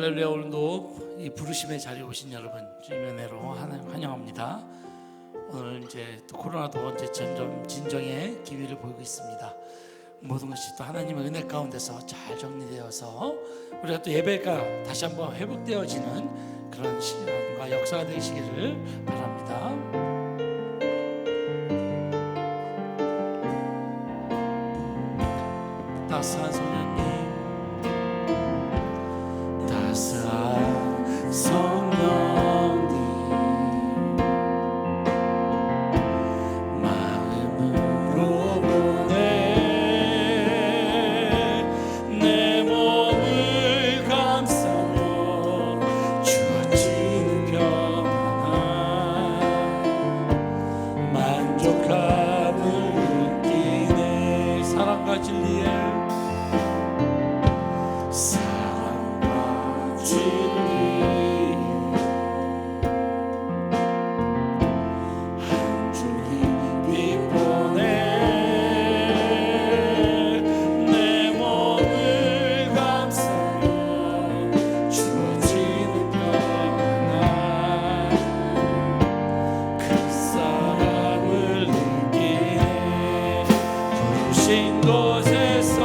할렐루야. 오늘도 이 부르심의 자리에 오신 여러분 주님의 은혜로 환영합니다. 오늘 이제 또 코로나도 이제 점점 진정의 기미를 보이고 있습니다. 모든 것이 또 하나님의 은혜 가운데서 잘 정리되어서 우리가 또 예배가 다시 한번 회복되어지는 그런 시간과 역사가 되시기를 바랍니다. 따스한 소년님, 따스한 성령님, 마음으로 보내 내 몸을 감싸며 주어지는 평안 만족함을 느끼네. 사랑과 진리에 곳에서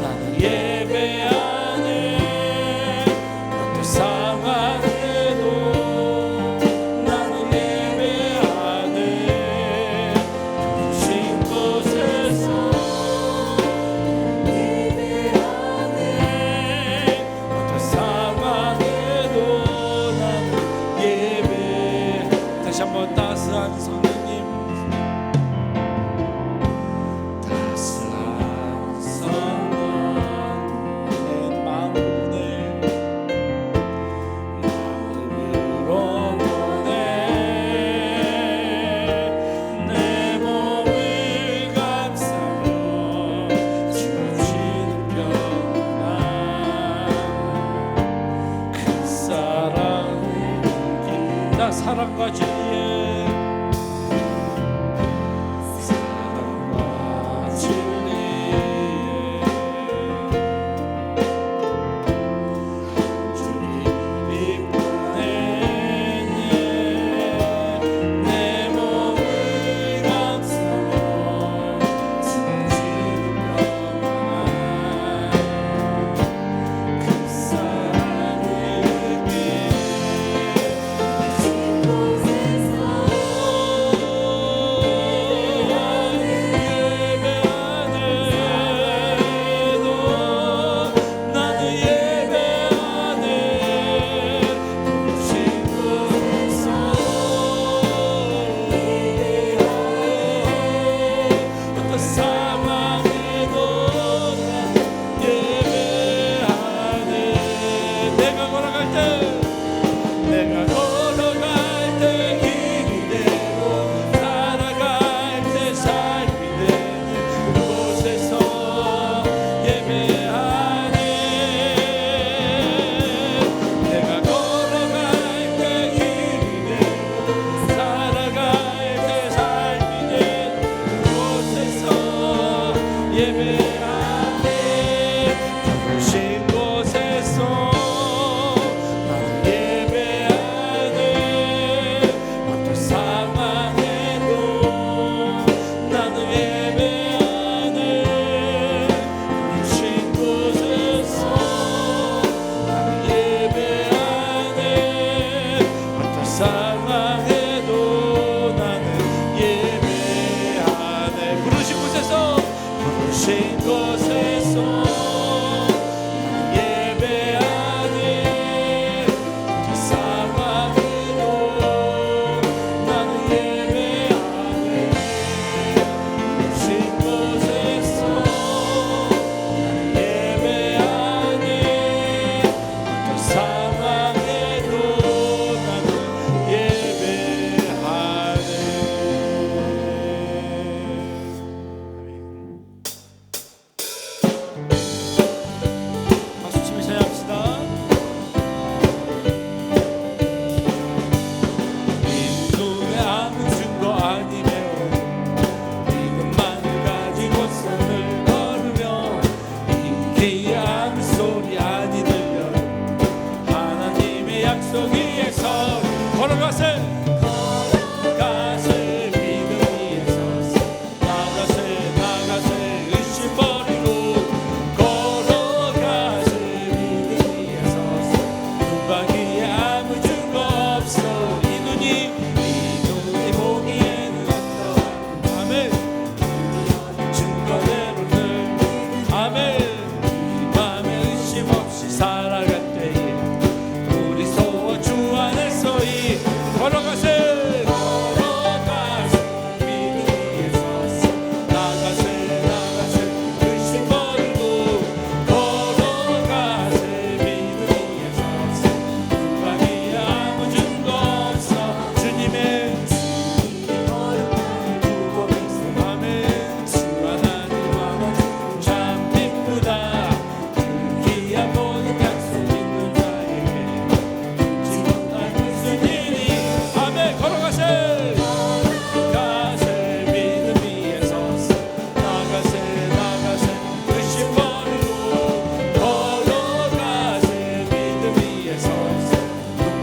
나는 예배하네. 어떤 상황에도 나는 예배하네. 부르신 곳에서 예배하네. 어떤 상황에도 나는 예배. 다시 한번 따스한 성령님, 사랑과 진리에 사랑과 진리에 주님이 보내네. 내 몸을 감싸며 주어지는 평안 그 사랑을 느끼네. 곳에서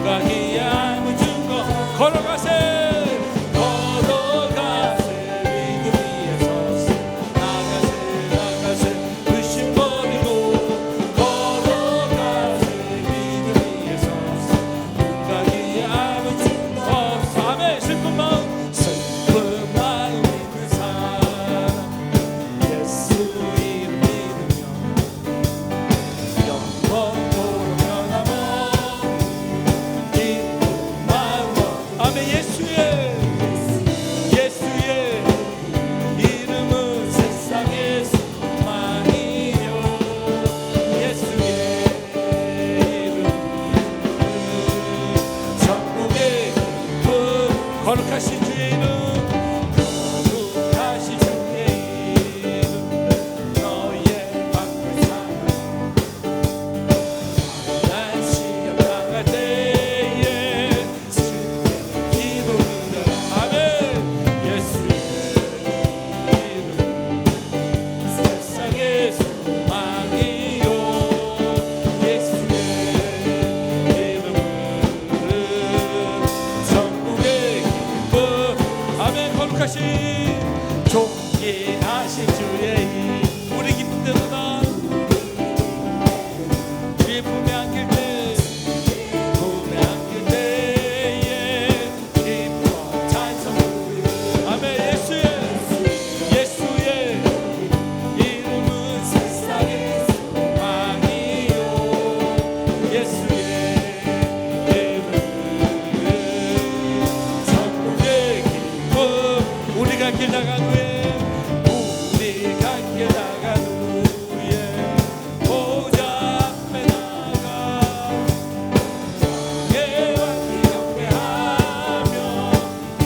누가 기약을 준 거 걸어가세 거룩하신 주의 이름 거룩하신 주의 이름 너의 밖을 삼아 난 시험 당할 때에 주의 기도를 아멘 예수의 이름 세상의 소망이요 예수의 이름은 천국의 아멘 거룩하신 존귀하신 주의 이름 우리 기쁨 되도다 주의 품에 안길 때 품에 안길 때에 기뻐 찬송 아멘 예수의 이름은 세상의 소망이요 예수의 우리가 길 나간 후에 우리가 길 나간 후에 보좌 앞에 나가 예와 기억하며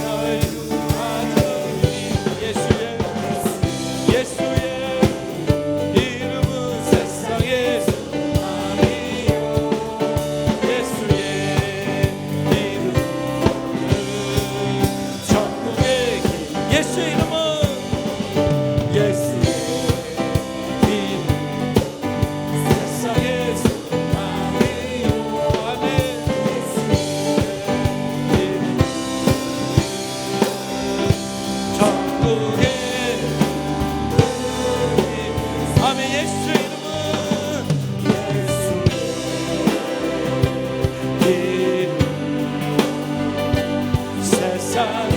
널 구하는 예수의 이름은 세상의 소망이요 예수의 이름은 천국의 예수의 이름은 예수의 이름 세상의 소망이요 아멘 천국의 아멘 예수의 이름은 예수의 이름 세상의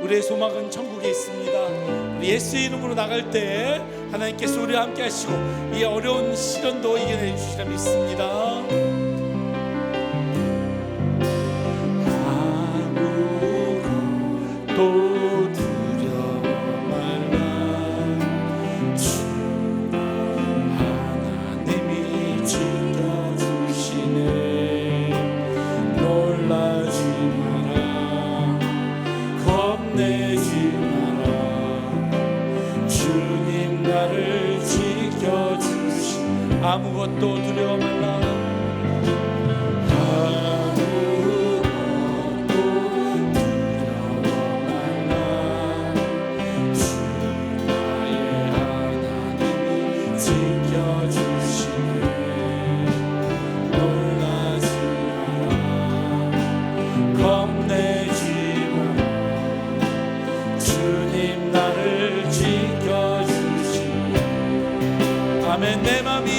우리의 소망은 천국에 있습니다. 우리 예수의 이름으로 나갈 때 하나님께서 우리와 함께 하시고 이 어려운 시련도 이겨내 주시리라 믿습니다. 아무것도 두려워 말라 주 하나님이 지켜주시네 놀라지 마라 겁내지 마라 주님 나를 지켜주시 아무것도 두려워 말라 아멘 내 맘이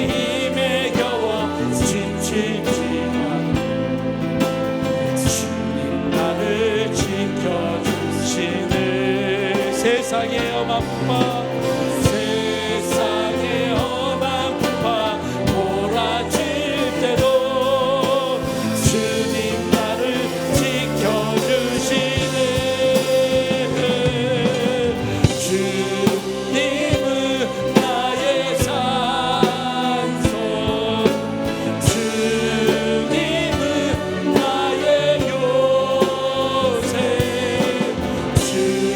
힘에 겨워 지치지만 주님 나를 지켜주시네 세상의 험한 풍파 세상의 험한 풍파 몰아칠 때도 주님 나를 지켜주시네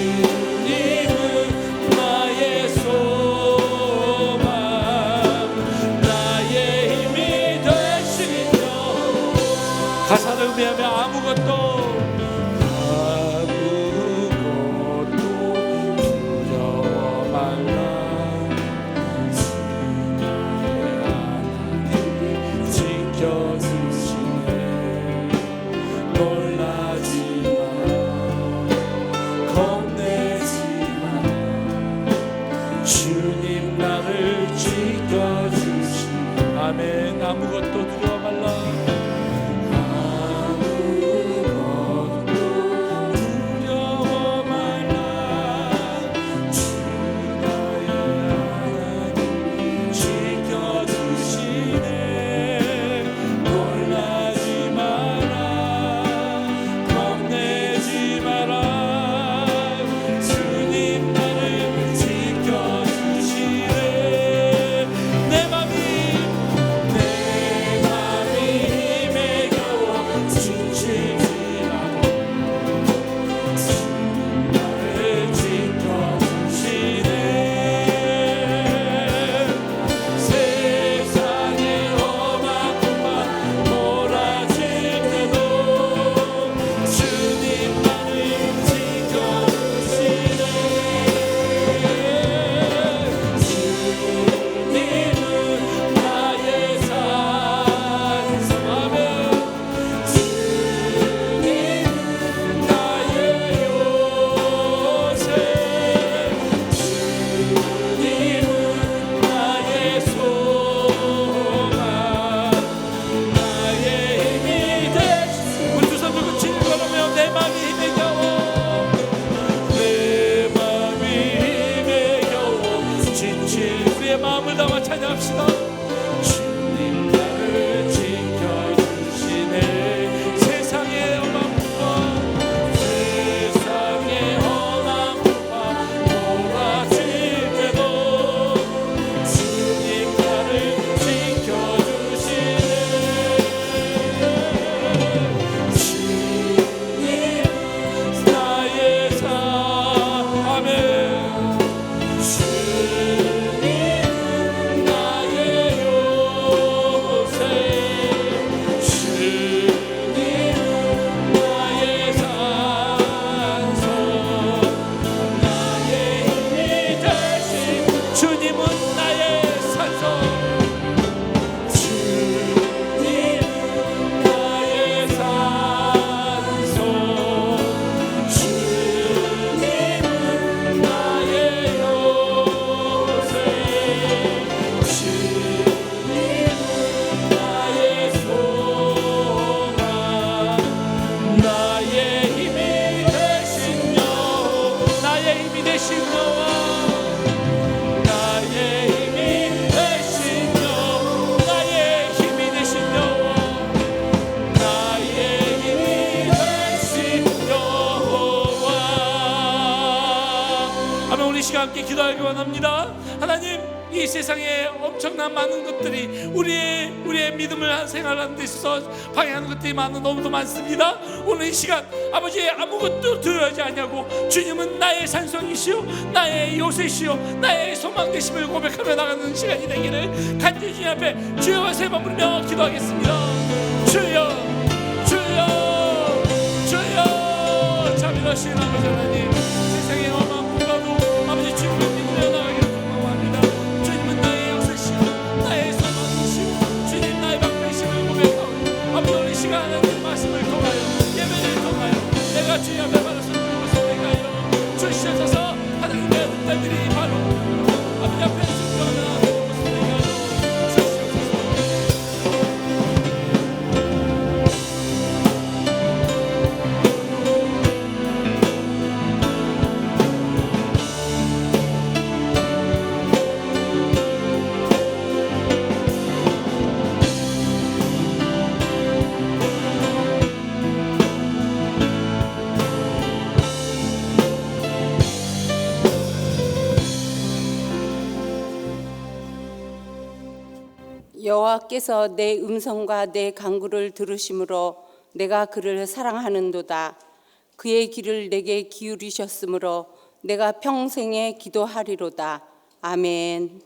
주님은 올라와 찬양합시다. 주님 나를 지켜주시네. 세상의 험함과 몰아칠 때도 주님 나를 지켜주시네. 주님 나의 아멘. 주님 나의 요새, 주님 나의 산소, 나의 힘이 되신 주님은 나의 산소, 주님 나의 산소, 주님은 나의 요새, 주님은 나의 소망, 나의 힘이 되신 여호와, 나의 힘이 되신 여호와, 나의 힘이 되신 여호와, 나의 힘이 되신 여호와, 나의 힘이 되신 여호와. 아멘. 우리 시간 함께 기도하기 원합니다. 하나님, 이 세상에 엄청난 많은 것들이 우리의 믿음을 생활하는 데 있어서 방해하는 것들이 너무도 많습니다. 오늘 이 시간 아버지 아무것도 두려워하지 않냐고, 주님은 나의 산성이시오, 나의 요새시오, 나의 소망 되심을 고백하며 나가는 시간이 되기를 간절히 주님 앞에 주여 세 번 부르며 기도하겠습니다. 주여, 주여, 주여. 자비하신 아버지 하나님, 세상에 어마어마한 문과도 아버지 주님을 믿으며 나가기를 소망합니다. 주님은 나의 역사시오, 나의 소망이시오, 주님 나의 방패심을 고백하고 아버지 우리 시간 하나님 말씀을 통하여 예배를 통하여 내가 주님 앞에 받아서 그것을 내가요 주시옵소서. 하나님의 딸들이 바로 아버지 앞에 순종하며 나가는 것을 내가요 주시옵소서. 여호와께서 내 음성과 내 간구를 들으심으로 내가 그를 사랑하는도다. 그의 길을 내게 기울이셨으므로 내가 평생에 기도하리로다. 아멘.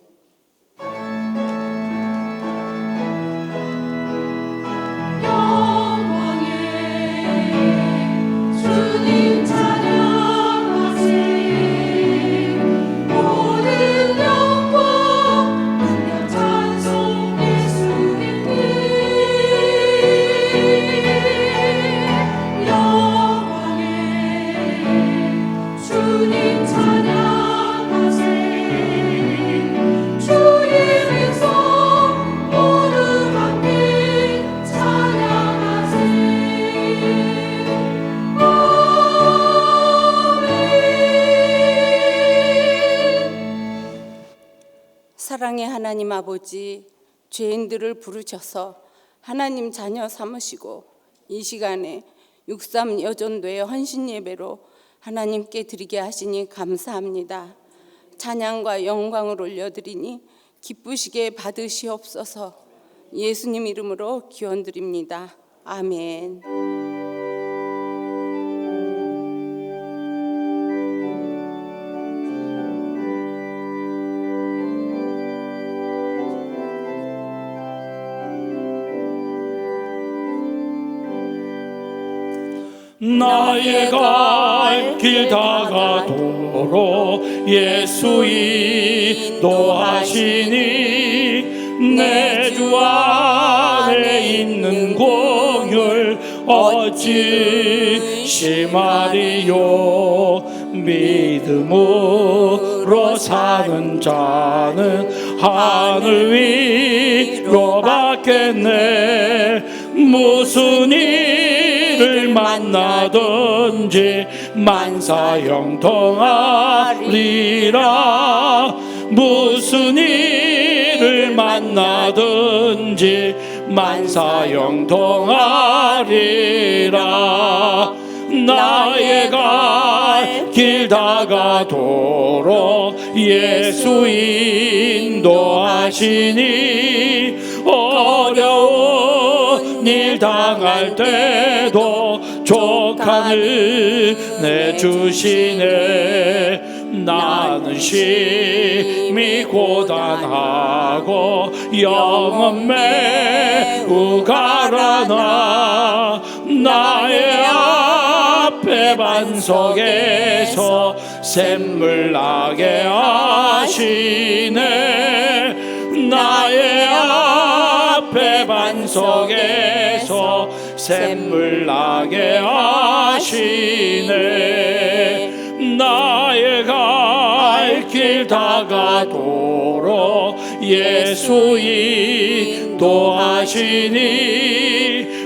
주님 찬양하세. 모든 영광 능력 찬송 예수님께. 영광에 주님 찬양하세. 주의 백성 모두 함께 찬양하세. 사랑의 하나님 아버지, 죄인들을 부르셔서 하나님 자녀 삼으시고 이 시간에 63 여전도의 헌신 예배로 하나님께 드리게 하시니 감사합니다. 찬양과 영광을 올려드리니 기쁘시게 받으시옵소서. 예수님 이름으로 기원드립니다. 아멘. 나의 갈 길 다가도록 예수 인도하시니 내 주 안에 있는 공을 어찌 심하리요. 믿음으로 사는 자는 하늘 위로 받겠네. 무슨 일을 만나든지 만사형통하리라. 무슨 일 얼마든지 만사형통하리라. 나의 갈 길 다가도록 예수 인도하시니 어려운 일 당할 때도 족한 은혜 주시네. 나는 심히 고단하고 영혼 매우 가라나 나의 앞에 반석에서 샘물 나게 하시네. 나의 앞에 반석에서 샘물 나게 하시네. 나의 갈 길 다가도록 예수 인도하시니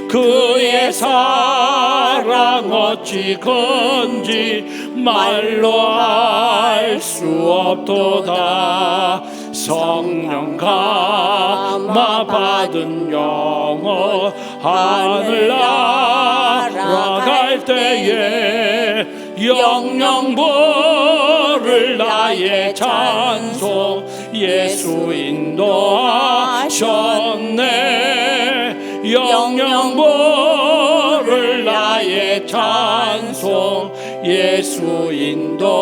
그의 사랑 어찌 건지 말로 알 수 없도다. 성령 감화 받은 영혼 하늘 날아갈 때에 영영 부를 나의 찬송 예수 인도하셨네. 영영 부를 나의 찬송 예수 인도하셨네.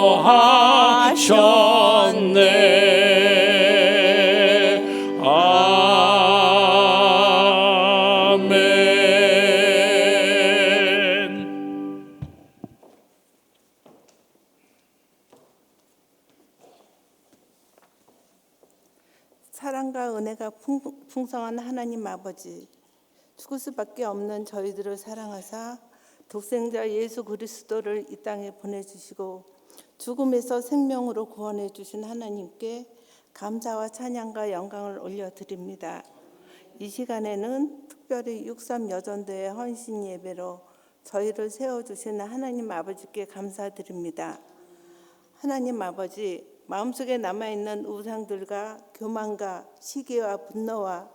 아멘. 사랑과 은혜가 풍성한 하나님 아버지, 죽을 수밖에 없는 저희들을 사랑하사 독생자 예수 그리스도를 이 땅에 보내주시고 죽음에서 생명으로 구원해 주신 하나님께 감사와 찬양과 영광을 올려드립니다. 이 시간에는 특별히 63 여전도회 헌신 예배로 저희를 세워주신 하나님 아버지께 감사드립니다. 하나님 아버지, 마음속에 남아있는 우상들과 교만과 시기와 분노와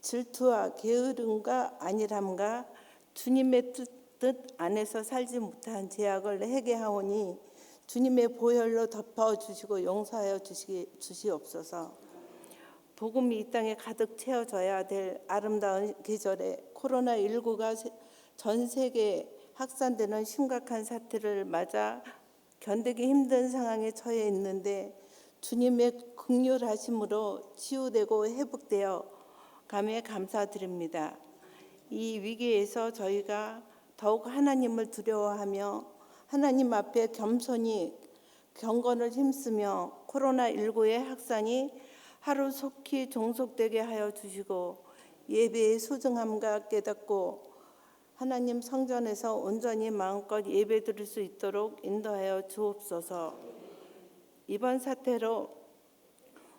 질투와 게으름과 안일함과 주님의 뜻 안에서 살지 못한 죄악을 회개하오니 주님의 보혈로 덮어주시고 용서하여 주시옵소서. 복음이 이 땅에 가득 채워져야 될 아름다운 계절에 코로나19가 전 세계에 확산되는 심각한 사태를 맞아 견디기 힘든 상황에 처해 있는데 주님의 긍휼하심으로 치유되고 회복되어 감에 감사드립니다. 이 위기에서 저희가 더욱 하나님을 두려워하며 하나님 앞에 겸손히 경건을 힘쓰며 코로나19의 확산이 하루속히 종속되게 하여 주시고 예배의 소중함과 깨닫고 하나님 성전에서 온전히 마음껏 예배드릴 수 있도록 인도하여 주옵소서. 이번 사태로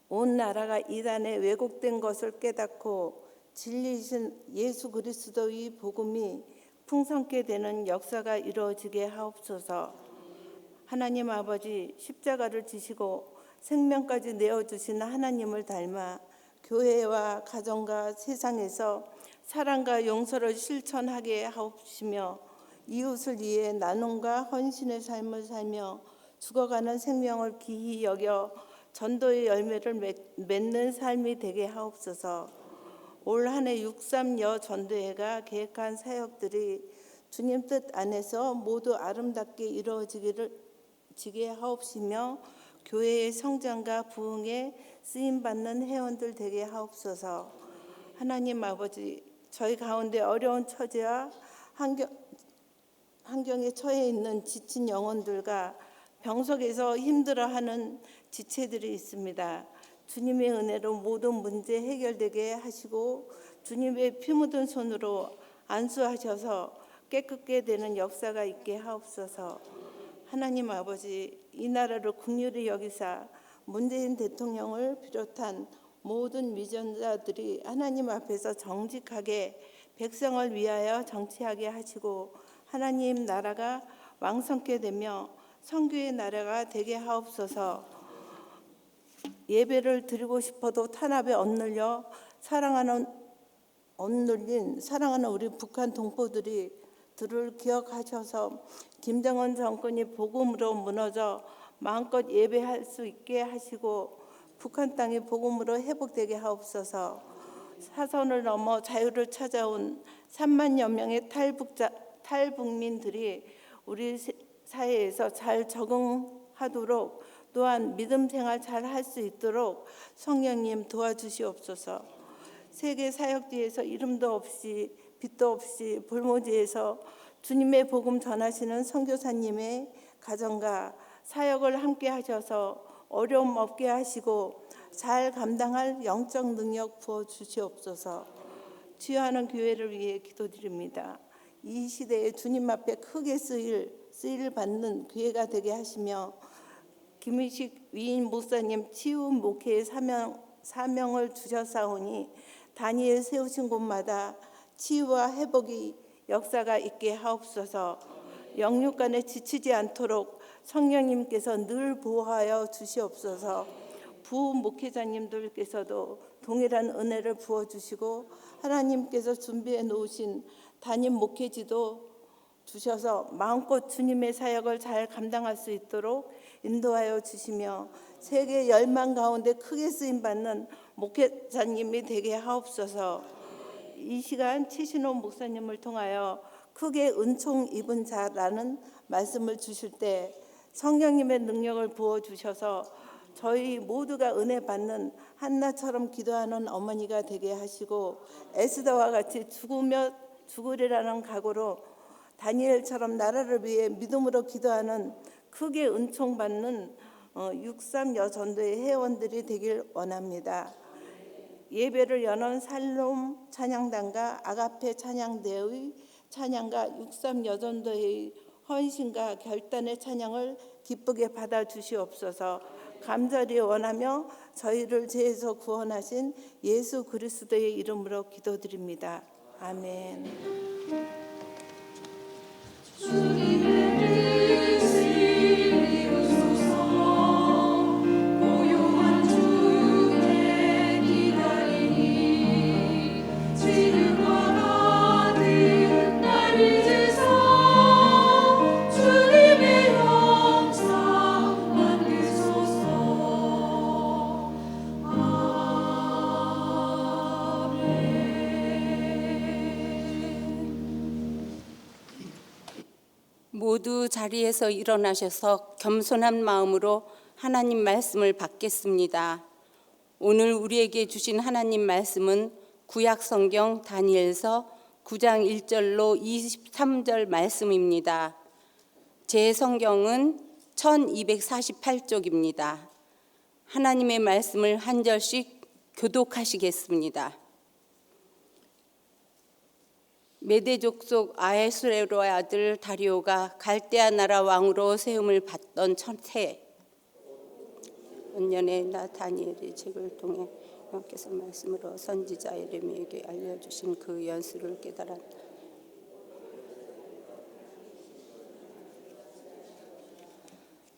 온 나라가 이단에 왜곡된 것을 깨닫고 진리이신 예수 그리스도의 복음이 풍성케 되는 역사가 이루어지게 하옵소서. 하나님 아버지, 십자가를 지시고 생명까지 내어주신 하나님을 닮아 교회와 가정과 세상에서 사랑과 용서를 실천하게 하옵시며 이웃을 위해 나눔과 헌신의 삶을 살며 죽어가는 생명을 귀히 여겨 전도의 열매를 맺는 삶이 되게 하옵소서. 올 한 해 63 여전도회가 계획한 사역들이 주님 뜻 안에서 모두 아름답게 이루어지게 하옵시며 교회의 성장과 부흥에 쓰임받는 회원들 되게 하옵소서. 하나님 아버지, 저희 가운데 어려운 처지와 환경에 처해 있는 지친 영혼들과 병석에서 힘들어하는 지체들이 있습니다. 주님의 은혜로 모든 문제 해결되게 하시고 주님의 피 묻은 손으로 안수하셔서 깨끗게 되는 역사가 있게 하옵소서. 하나님 아버지, 이 나라를 긍휼히 여기사 문재인 대통령을 비롯한 모든 위전자들이 하나님 앞에서 정직하게 백성을 위하여 정치하게 하시고 하나님 나라가 왕성케 되며 선교의 나라가 되게 하옵소서. 예배를 드리고 싶어도 탄압에 억눌려 사랑하는 억눌린 사랑하는 우리 북한 동포들이 들을 기억하셔서 김정은 정권이 복음으로 무너져 마음껏 예배할 수 있게 하시고 북한 땅이 복음으로 회복되게 하옵소서. 사선을 넘어 자유를 찾아온 3만여 명의 탈북민들이 우리 사회에서 잘 적응하도록 또한 믿음 생활 잘 할 수 있도록 성령님 도와주시옵소서. 세계 사역지에서 이름도 없이 빛도 없이 볼모지에서 주님의 복음 전하시는 선교사님의 가정과 사역을 함께 하셔서 어려움 없게 하시고 잘 감당할 영적 능력 부어 주시옵소서. 주여하는 교회를 위해 기도드립니다. 이 시대에 주님 앞에 크게 쓰일 받는 교회가 되게 하시며 김의식 위인 목사님 치유 목회의 사명을 주셨사오니 다니엘 세우신 곳마다 치유와 회복이 역사가 있게 하옵소서. 영육간에 지치지 않도록 성령님께서 늘 보호하여 주시옵소서. 부목회자님들께서도 동일한 은혜를 부어주시고 하나님께서 준비해 놓으신 담임 목회지도 주셔서 마음껏 주님의 사역을 잘 감당할 수 있도록 인도하여 주시며 세계 열망 가운데 크게 쓰임받는 목회자님이 되게 하옵소서. 이 시간 최신호 목사님을 통하여 크게 은총 입은 자라는 말씀을 주실 때 성령님의 능력을 부어주셔서 저희 모두가 은혜 받는 한나처럼 기도하는 어머니가 되게 하시고 에스더와 같이 죽으리라는 각오로 다니엘처럼 나라를 위해 믿음으로 기도하는 크게 은총 받는 6.3 전도의 회원들이 되길 원합니다. 예배를 여는 살롬 찬양단과 아가페 찬양대의 찬양과 6.3 여전도의 헌신과 결단의 찬양을 기쁘게 받아주시옵소서. 감사리 원하며 저희를 죄에서 구원하신 예수 그리스도의 이름으로 기도드립니다. 아멘. 주님의 뜻을 이루소서. 고요한 주께 기다리니 지금과 같은 날 잊으사 주님의 영상 만드소서. 모두 자리에서 일어나셔서 겸손한 마음으로 하나님 말씀을 받겠습니다. 오늘 우리에게 주신 하나님 말씀은 구약 성경 다니엘서 9장 1절로 23절 말씀입니다. 제 성경은 1248쪽입니다. 하나님의 말씀을 한 절씩 교독하시겠습니다. 메대 족속 아헤수에로의 아들 다리오가 갈대아 나라 왕으로 세움을 받던 첫해 원년에 나 다니엘의 책을 통해 여호와께서 말씀으로 선지자 예레미야에게 알려주신 그 연수를 깨달아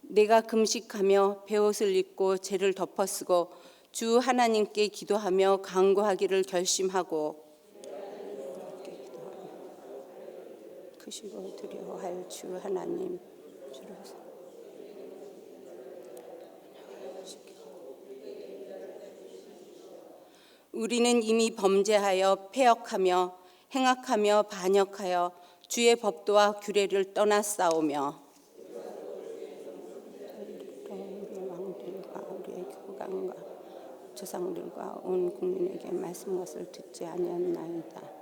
내가 금식하며 베옷을 입고 죄를 덮어쓰고 주 하나님께 기도하며 간구하기를 결심하고 크시고 두려워할 주 하나님 주를 우리는 이미 범죄하여 패역하며 행악하며 반역하여 주의 법도와 규례를 떠났사오며 우리의 왕들과 우리의 교강과 조상들과 온 국민에게 말씀 것을 듣지 아니하나이다.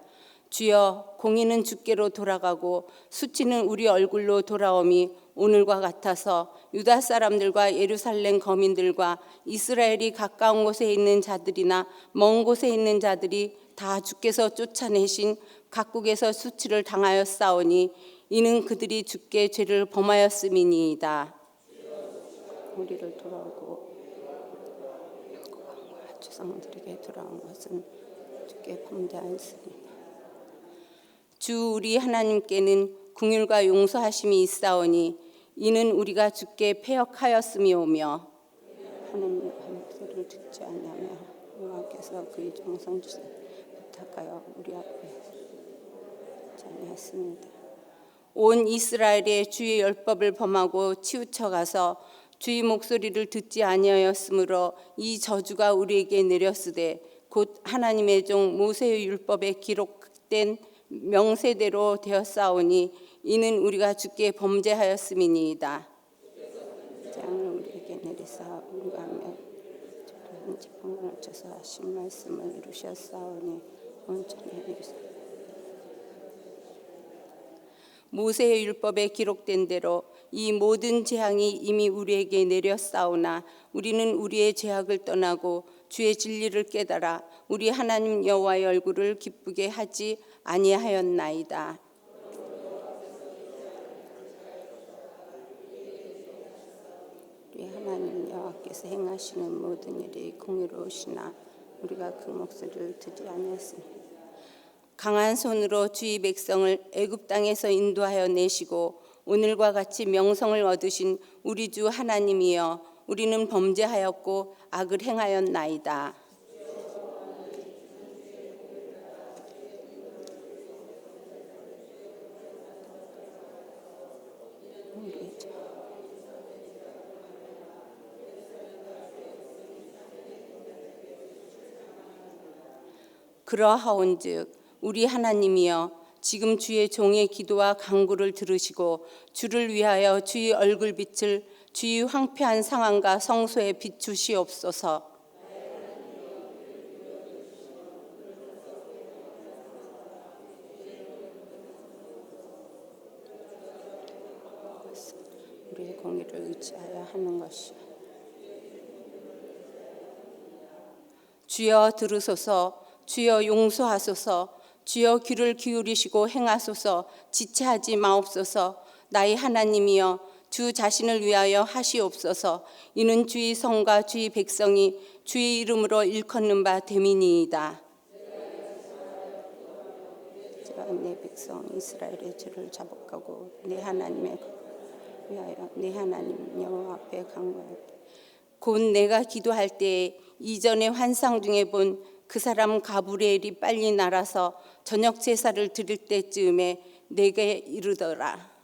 주여, 공의는 주께로 돌아가고 수치는 우리 얼굴로 돌아옴이 오늘과 같아서 유다 사람들과 예루살렘 거민들과 이스라엘이 가까운 곳에 있는 자들이나 먼 곳에 있는 자들이 다 주께서 쫓아내신 각국에서 수치를 당하였사오니 이는 그들이 주께 죄를 범하였음이니이다. 우리를 돌아오고 조상들에게 돌아온 것은 주께 범죄하였으니 주 우리 하나님께는 긍휼과 용서하심이 있사오니 이는 우리가 주께 패역하였음이오며 하나님의 목소리를 듣지 아니하며 여호와께서 그의 정성 주시 부탁하여 우리 앞에 전했습니다. 온 이스라엘의 주의 율법을 범하고 치우쳐가서 주의 목소리를 듣지 아니하였으므로 이 저주가 우리에게 내렸으되 곧 하나님의 종 모세의 율법에 기록된 명세대로 되었사오니 이는 우리가 주께 범죄하였음이니이다. 장을 우리에게 내리사 우리가 한 지팡이를 쳐서 하신 말씀을 이루셨사오니 온전히 이루셨사오니 모세의 율법에 기록된 대로 이 모든 재앙이 이미 우리에게 내렸사오나 우리는 우리의 죄악을 떠나고 주의 진리를 깨달아 우리 하나님 여호와의 얼굴을 기쁘게 하지 아니하였나이다. 우리 하나님 여호와께서 행하시는 모든 일이 공의로우시나 우리가 그 목소리를 듣지 아니했습니다. 강한 손으로 주의 백성을 애굽 땅에서 인도하여 내시고 오늘과 같이 명성을 얻으신 우리 주 하나님이여 우리는 범죄하였고 악을 행하였나이다. 그러하온즉 우리 하나님이여 지금 주의 종의 기도와 간구를 들으시고 주를 위하여 주의 얼굴빛을 주의 황폐한 상황과 성소에 비추시옵소서. 우리의 공의를 의지하여 하는 것이요. 주여 들으소서. 주여 용서하소서. 주여 귀를 기울이시고 행하소서. 지체하지 마옵소서. 나의 하나님이여 주 자신을 위하여 하시옵소서. 이는 주의 성과 주의 백성이 주의 이름으로 일컫는 바 됨이니이다. 제가 내 백성 이스라엘의 죄를 자복하고 내 하나님의 위하여 내 하나님 여호와 앞에 간구할 때 곧 내가 기도할 때에 이전의 환상 중에 본 그 사람 가브리엘이 빨리 날아서 저녁 제사를 드릴 때쯤에 내게 이르더라.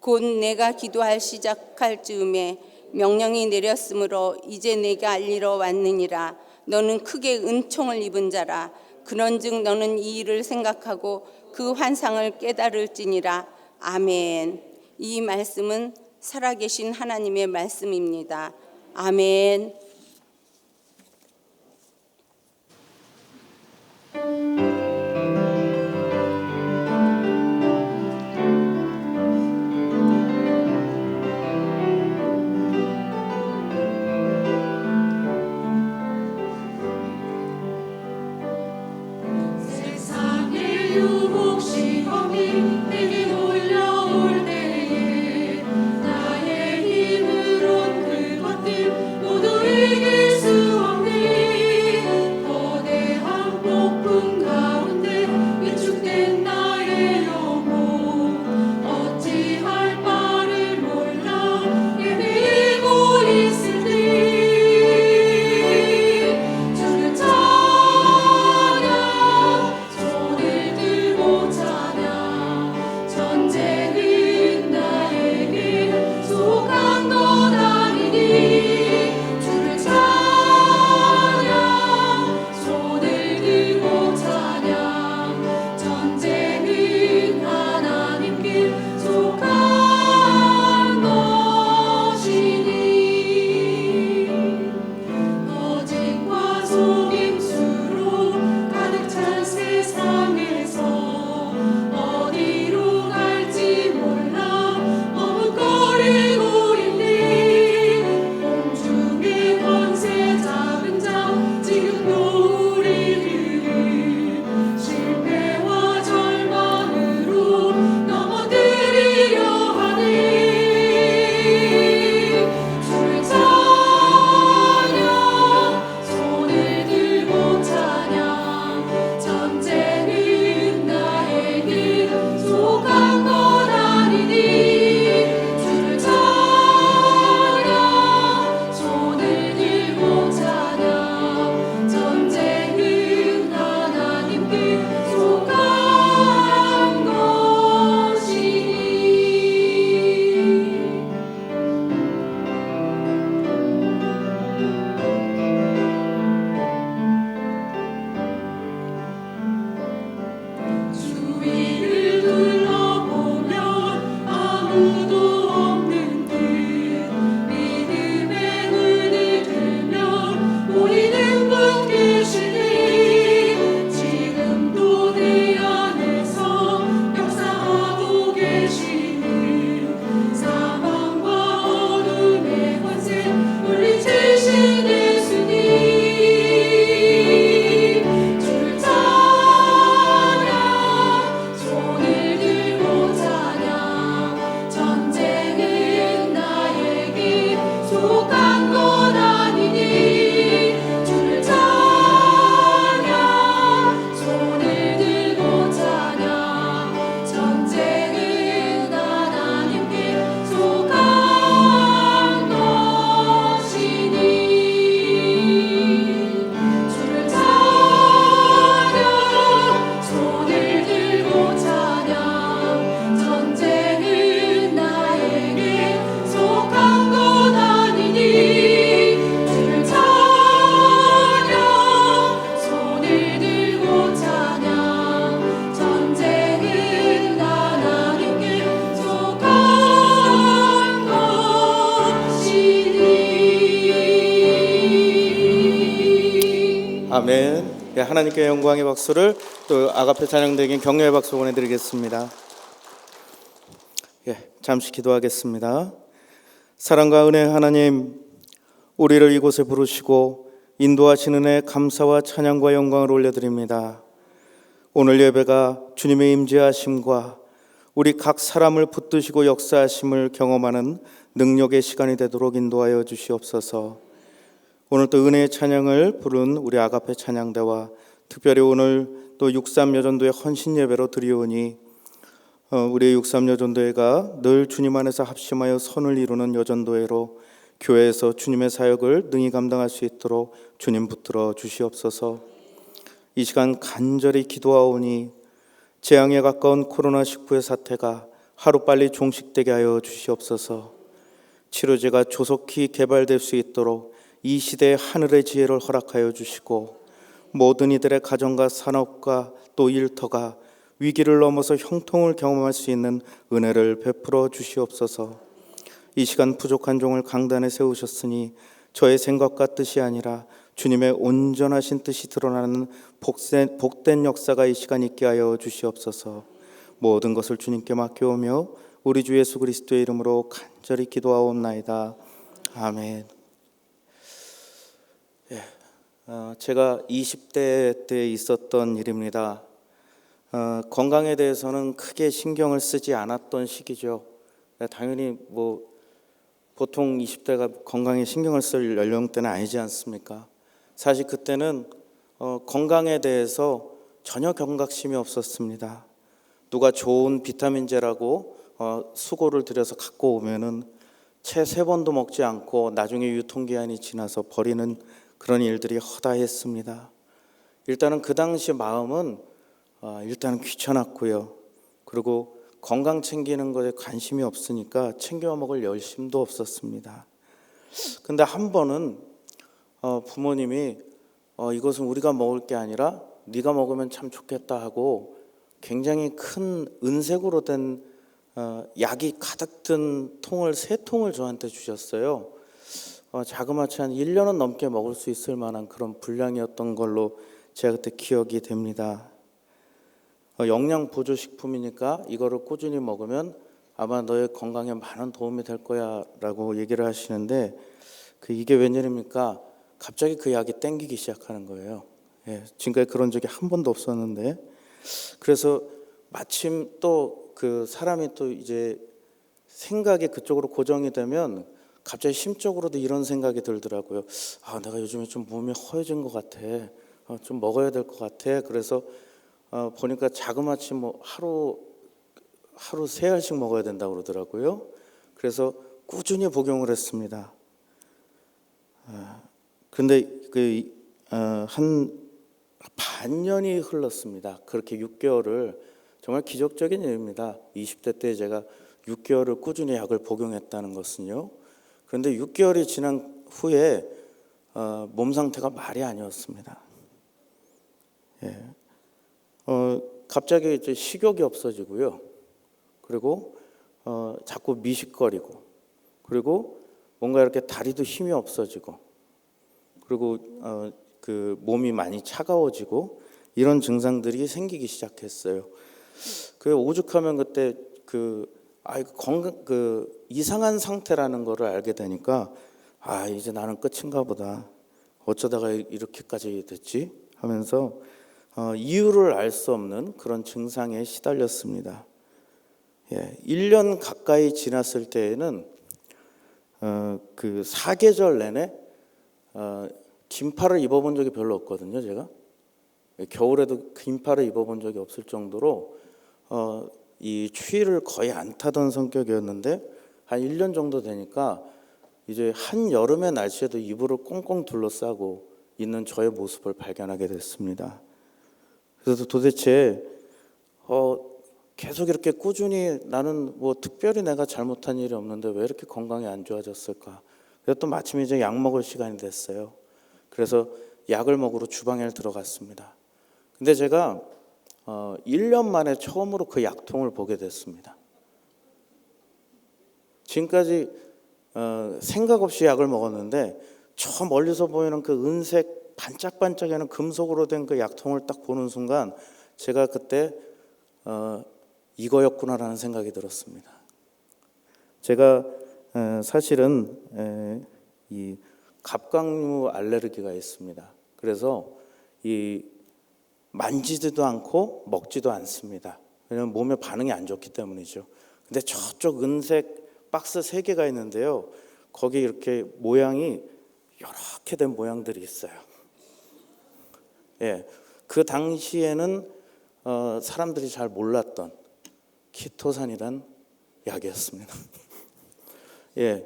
곧 내가 기도할 시작할 즈음에 명령이 내렸으므로 이제 내가 알리러 왔느니라. 너는 크게 은총을 입은 자라. 그런즉 너는 이 일을 생각하고 그 환상을 깨달을지니라. 아멘. 이 말씀은 살아계신 하나님의 말씀입니다. 아멘. 세상의 유혹 시험이 내게 몰려올 때에 나의 힘으론 그것들 모두 아멘. 예, 하나님께 영광의 박수를 또 아가페 찬양대에게 격려의 박수 보내드리겠습니다. 예, 잠시 기도하겠습니다. 사랑과 은혜 하나님, 우리를 이곳에 부르시고 인도하시는 은혜 감사와 찬양과 영광을 올려드립니다. 오늘 예배가 주님의 임재하심과 우리 각 사람을 붙드시고 역사하심을 경험하는 능력의 시간이 되도록 인도하여 주시옵소서. 오늘 또 은혜의 찬양을 부른 우리 아가페 찬양대와 특별히 오늘 또 63 여전도의 헌신 예배로 드리오니 우리 63 여전도회가 늘 주님 안에서 합심하여 선을 이루는 여전도회로 교회에서 주님의 사역을 능히 감당할 수 있도록 주님 붙들어 주시옵소서. 이 시간 간절히 기도하오니 재앙에 가까운 코로나19의 사태가 하루빨리 종식되게 하여 주시옵소서. 치료제가 조속히 개발될 수 있도록 이 시대의 하늘의 지혜를 허락하여 주시고 모든 이들의 가정과 산업과 또 일터가 위기를 넘어서 형통을 경험할 수 있는 은혜를 베풀어 주시옵소서. 이 시간 부족한 종을 강단에 세우셨으니 저의 생각과 뜻이 아니라 주님의 온전하신 뜻이 드러나는 복된 역사가 이 시간 있게 하여 주시옵소서. 모든 것을 주님께 맡겨오며 우리 주 예수 그리스도의 이름으로 간절히 기도하옵나이다. 아멘. 제가 20대 때 있었던 일입니다. 건강에 대해서는 크게 신경을 쓰지 않았던 시기죠. 당연히 보통 20대가 건강에 신경을 쓸 연령대는 아니지 않습니까? 사실 그때는 건강에 대해서 전혀 경각심이 없었습니다. 누가 좋은 비타민제라고 수고를 들여서 갖고 오면은 채 3번도 먹지 않고 나중에 유통기한이 지나서 버리는 그런 일들이 허다했습니다. 일단은 그 당시 마음은 일단은 귀찮았고요. 그리고 건강 챙기는 것에 관심이 없으니까 챙겨 먹을 열심도 없었습니다. 근데 한 번은 부모님이 이것은 우리가 먹을 게 아니라 네가 먹으면 참 좋겠다 하고 굉장히 큰 은색으로 된 약이 가득 든 통을 3통을 저한테 주셨어요. 자그마치 한 1년은 넘게 먹을 수 있을 만한 그런 분량이었던 걸로 제가 그때 기억이 됩니다. 영양 보조식품이니까 이거를 꾸준히 먹으면 아마 너의 건강에 많은 도움이 될 거야 라고 얘기를 하시는데 이게 웬일입니까? 갑자기 그 약이 땡기기 시작하는 거예요. 지금까지 그런 적이 한 번도 없었는데, 그래서 마침 또 그 사람이 또 이제 생각이 그쪽으로 고정이 되면 갑자기 심적으로도 이런 생각이 들더라고요. 내가 요즘에 좀 몸이 허해진 것 같아. 좀 먹어야 될 것 같아. 그래서 보니까 자그마치 하루 3알씩 먹어야 된다고 그러더라고요. 그래서 꾸준히 복용을 했습니다. 근데 한 반년이 흘렀습니다. 그렇게 6개월을, 정말 기적적인 일입니다. 20대 때 제가 6개월을 꾸준히 약을 복용했다는 것은요. 그런데 6개월이 지난 후에 몸 상태가 말이 아니었습니다. 갑자기 이제 식욕이 없어지고요. 그리고 자꾸 미식거리고, 그리고 뭔가 이렇게 다리도 힘이 없어지고, 그리고 그 몸이 많이 차가워지고 이런 증상들이 생기기 시작했어요. 그 오죽하면 그때 이상한 상태라는 거를 알게 되니까 이제 나는 끝인가 보다. 어쩌다가 이렇게까지 됐지? 하면서 이유를 알 수 없는 그런 증상에 시달렸습니다. 1년 가까이 지났을 때에는 그 사계절 내내 긴팔을 입어본 적이 별로 없거든요. 제가 겨울에도 긴팔을 입어본 적이 없을 정도로 이 추위를 거의 안 타던 성격이었는데 한 1년 정도 되니까 이제 한여름의 날씨에도 이불을 꽁꽁 둘러싸고 있는 저의 모습을 발견하게 됐습니다. 그래서 도대체 계속 이렇게 꾸준히 나는 특별히 내가 잘못한 일이 없는데 왜 이렇게 건강이 안 좋아졌을까? 그래서 또 마침 이제 약 먹을 시간이 됐어요. 그래서 약을 먹으러 주방에 들어갔습니다. 근데 제가 1년 만에 처음으로 그 약통을 보게 됐습니다. 지금까지 생각 없이 약을 먹었는데 저 멀리서 보이는 그 은색 반짝반짝하는 금속으로 된 그 약통을 딱 보는 순간 제가 그때 이거였구나라는 생각이 들었습니다. 제가 사실은 이 갑각류 알레르기가 있습니다. 그래서 이 만지지도 않고 먹지도 않습니다. 왜냐하면 몸에 반응이 안 좋기 때문이죠. 근데 저쪽 은색 박스 3개가 있는데요. 거기 이렇게 모양이 이렇게 된 모양들이 있어요. 예, 그 당시에는 사람들이 잘 몰랐던 키토산이란 약이었습니다. 예,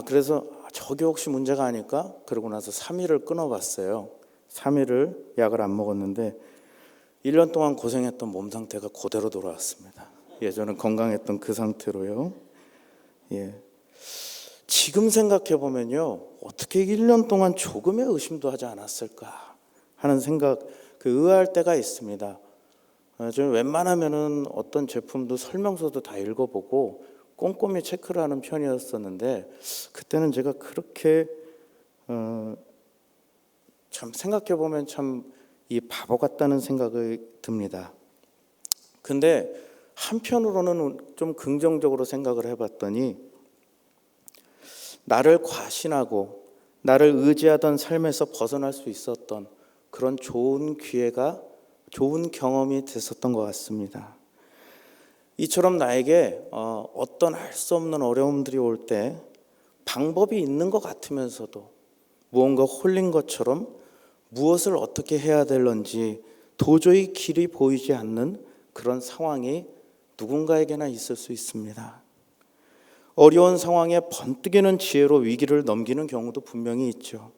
그래서 저게 혹시 문제가 아닐까? 그러고 나서 3일을 끊어봤어요. 3일을 약을 안 먹었는데 1년 동안 고생했던 몸 상태가 그대로 돌아왔습니다. 예전에 건강했던 그 상태로요. 예. 지금 생각해 보면요, 어떻게 1년 동안 조금의 의심도 하지 않았을까 하는 생각, 의아할 때가 있습니다. 저는 웬만하면은 어떤 제품도 설명서도 다 읽어보고 꼼꼼히 체크를 하는 편이었었는데 그때는 제가 그렇게 참 생각해 보면 참 이 바보 같다는 생각이 듭니다. 근데 한편으로는 좀 긍정적으로 생각을 해봤더니 나를 과신하고 나를 의지하던 삶에서 벗어날 수 있었던 그런 좋은 기회가, 좋은 경험이 됐었던 것 같습니다. 이처럼 나에게 어떤 알 수 없는 어려움들이 올 때 방법이 있는 것 같으면서도 무언가 홀린 것처럼 무엇을 어떻게 해야 될런지 도저히 길이 보이지 않는 그런 상황이 누군가에게나 있을 수 있습니다. 어려운 상황에 번뜩이는 지혜로 위기를 넘기는 경우도 분명히 있죠.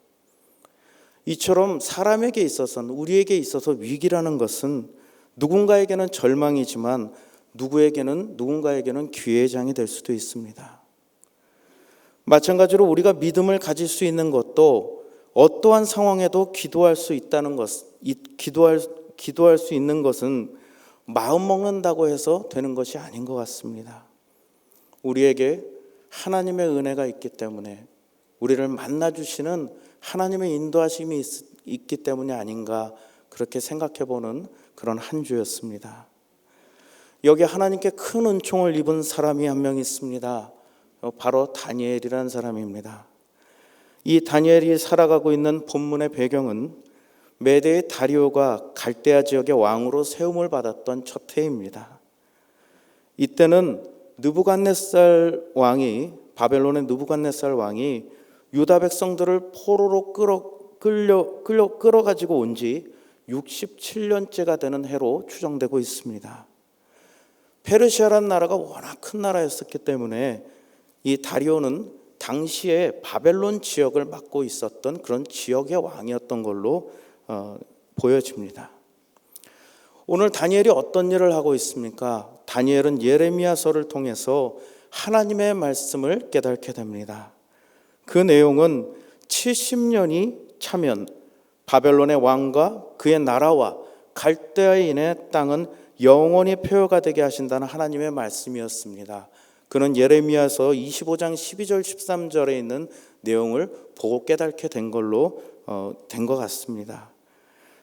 이처럼 사람에게 있어서는, 우리에게 있어서 위기라는 것은 누군가에게는 절망이지만 누군가에게는 기회의 장이 될 수도 있습니다. 마찬가지로 우리가 믿음을 가질 수 있는 것도 어떠한 상황에도 기도할 수 있다는 것, 기도할 수 있는 것은 마음 먹는다고 해서 되는 것이 아닌 것 같습니다. 우리에게 하나님의 은혜가 있기 때문에, 우리를 만나주시는 하나님의 인도하심이 있기 때문이 아닌가, 그렇게 생각해보는 그런 한 주였습니다. 여기 하나님께 큰 은총을 입은 사람이 한 명 있습니다. 바로 다니엘이라는 사람입니다. 이 다니엘이 살아가고 있는 본문의 배경은 메대의 다리오가 갈대아 지역의 왕으로 세움을 받았던 첫 해입니다. 이때는 바벨론의 느부갓네살 왕이 유다 백성들을 포로로 끌어가지고 온 지 67년째가 되는 해로 추정되고 있습니다. 페르시아라는 나라가 워낙 큰 나라였었기 때문에 이 다리오는 당시에 바벨론 지역을 맡고 있었던 그런 지역의 왕이었던 걸로 보여집니다. 오늘 다니엘이 어떤 일을 하고 있습니까? 다니엘은 예레미야서를 통해서 하나님의 말씀을 깨닫게 됩니다. 그 내용은 70년이 차면 바벨론의 왕과 그의 나라와 갈대아인의 땅은 영원히 폐허가 되게 하신다는 하나님의 말씀이었습니다. 그는 예레미야서 25장 12절 13절에 있는 내용을 보고 깨닫게 된 걸로 된 것 같습니다.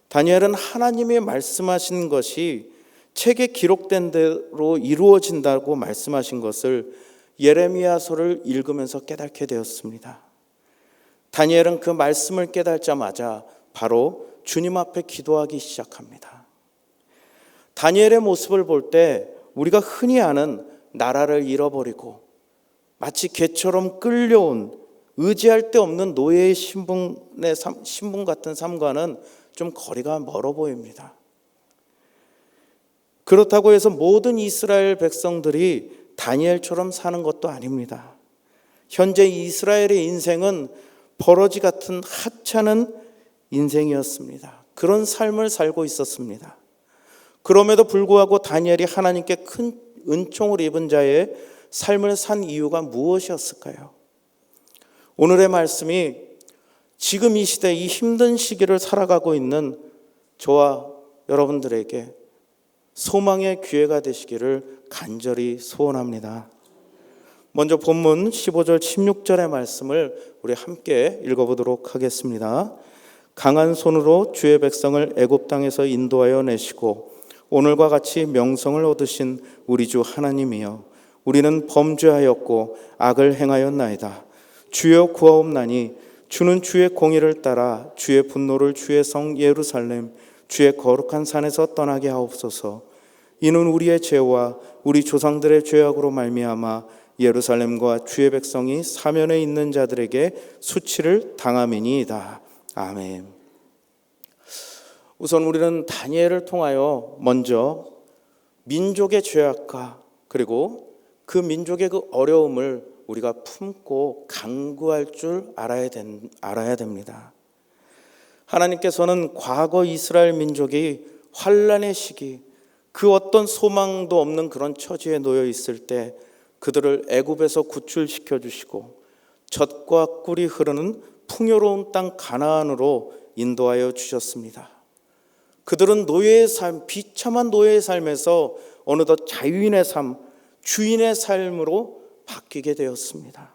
다니엘은 하나님이 말씀하신 것이 책에 기록된 대로 이루어진다고 말씀하신 것을 예레미야서를 읽으면서 깨닫게 되었습니다. 다니엘은 그 말씀을 깨닫자마자 바로 주님 앞에 기도하기 시작합니다. 다니엘의 모습을 볼 때 우리가 흔히 아는 나라를 잃어버리고 마치 개처럼 끌려온 의지할 데 없는 노예의 신분 같은 삶과는 좀 거리가 멀어 보입니다. 그렇다고 해서 모든 이스라엘 백성들이 다니엘처럼 사는 것도 아닙니다. 현재 이스라엘의 인생은 버러지 같은 하찮은 인생이었습니다. 그런 삶을 살고 있었습니다. 그럼에도 불구하고 다니엘이 하나님께 큰 은총을 입은 자의 삶을 산 이유가 무엇이었을까요? 오늘의 말씀이 지금 이 시대, 이 힘든 시기를 살아가고 있는 저와 여러분들에게 소망의 기회가 되시기를 간절히 소원합니다. 먼저 본문 15절 16절의 말씀을 우리 함께 읽어보도록 하겠습니다. 강한 손으로 주의 백성을 애굽 땅에서 인도하여 내시고 오늘과 같이 명성을 얻으신 우리 주 하나님이여, 우리는 범죄하였고 악을 행하였나이다. 주여 구하옵나니 주는 주의 공의를 따라 주의 분노를 주의 성 예루살렘 주의 거룩한 산에서 떠나게 하옵소서. 이는 우리의 죄와 우리 조상들의 죄악으로 말미암아 예루살렘과 주의 백성이 사면에 있는 자들에게 수치를 당함이니이다. 아멘. 우선 우리는 다니엘을 통하여 먼저 민족의 죄악과 그리고 그 민족의 그 어려움을 우리가 품고 간구할 줄 알아야 됩니다. 하나님께서는 과거 이스라엘 민족이 환난의 시기, 그 어떤 소망도 없는 그런 처지에 놓여 있을 때 그들을 애굽에서 구출시켜 주시고 젖과 꿀이 흐르는 풍요로운 땅 가나안으로 인도하여 주셨습니다. 그들은 노예의 삶, 비참한 노예의 삶에서 어느덧 자유인의 삶, 주인의 삶으로 바뀌게 되었습니다.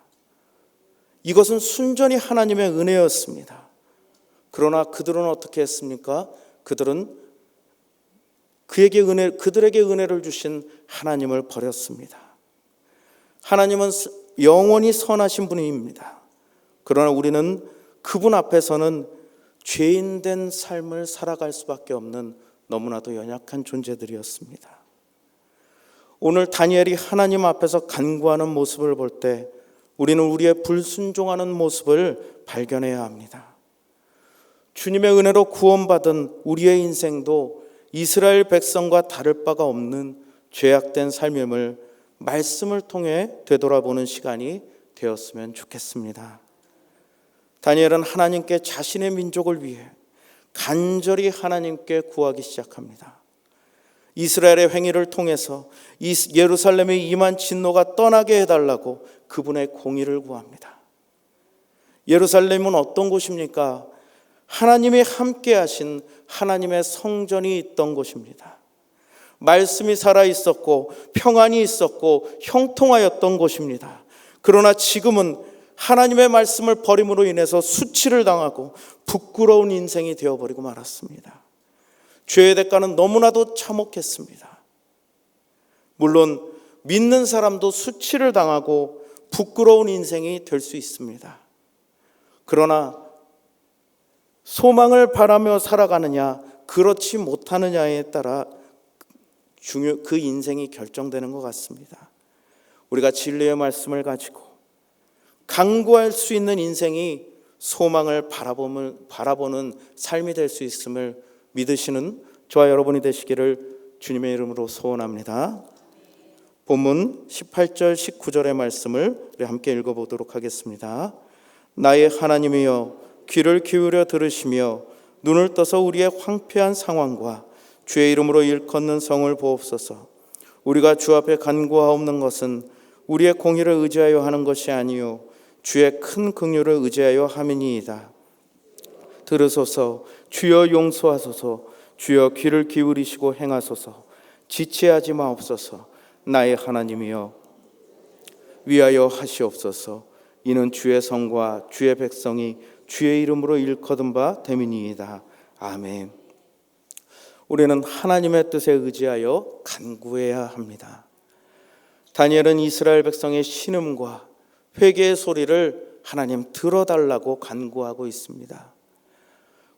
이것은 순전히 하나님의 은혜였습니다. 그러나 그들은 어떻게 했습니까? 그들은 그들에게 은혜를 주신 하나님을 버렸습니다. 하나님은 영원히 선하신 분입니다. 그러나 우리는 그분 앞에서는 죄인된 삶을 살아갈 수밖에 없는 너무나도 연약한 존재들이었습니다. 오늘 다니엘이 하나님 앞에서 간구하는 모습을 볼 때 우리는 우리의 불순종하는 모습을 발견해야 합니다. 주님의 은혜로 구원받은 우리의 인생도 이스라엘 백성과 다를 바가 없는 죄악된 삶임을 말씀을 통해 되돌아보는 시간이 되었으면 좋겠습니다. 다니엘은 하나님께 자신의 민족을 위해 간절히 하나님께 구하기 시작합니다. 이스라엘의 행위를 통해서 예루살렘에 임한 진노가 떠나게 해달라고 그분의 공의를 구합니다. 예루살렘은 어떤 곳입니까? 하나님이 함께 하신 하나님의 성전이 있던 곳입니다. 말씀이 살아있었고 평안이 있었고 형통하였던 곳입니다. 그러나 지금은 하나님의 말씀을 버림으로 인해서 수치를 당하고 부끄러운 인생이 되어버리고 말았습니다. 죄의 대가는 너무나도 참혹했습니다. 물론 믿는 사람도 수치를 당하고 부끄러운 인생이 될 수 있습니다. 그러나 소망을 바라며 살아가느냐 그렇지 못하느냐에 따라 그 인생이 결정되는 것 같습니다. 우리가 진리의 말씀을 가지고 간구할 수 있는 인생이 소망을 바라보는 삶이 될 수 있음을 믿으시는 저와 여러분이 되시기를 주님의 이름으로 소원합니다. 본문 18절 19절의 말씀을 우리 함께 읽어보도록 하겠습니다. 나의 하나님이여 귀를 기울여 들으시며 눈을 떠서 우리의 황폐한 상황과 주의 이름으로 일컫는 성을 보옵소서. 우리가 주 앞에 간구하옵는 것은 우리의 공의를 의지하여 하는 것이 아니요 주의 큰 긍휼을 의지하여 함이니이다. 들으소서. 주여 용서하소서. 주여 귀를 기울이시고 행하소서. 지체하지 마옵소서. 나의 하나님이여 위하여 하시옵소서. 이는 주의 성과 주의 백성이 주의 이름으로 일거든 바 됨이니이다. 아멘. 우리는 하나님의 뜻에 의지하여 간구해야 합니다. 다니엘은 이스라엘 백성의 신음과 회개의 소리를 하나님 들어달라고 간구하고 있습니다.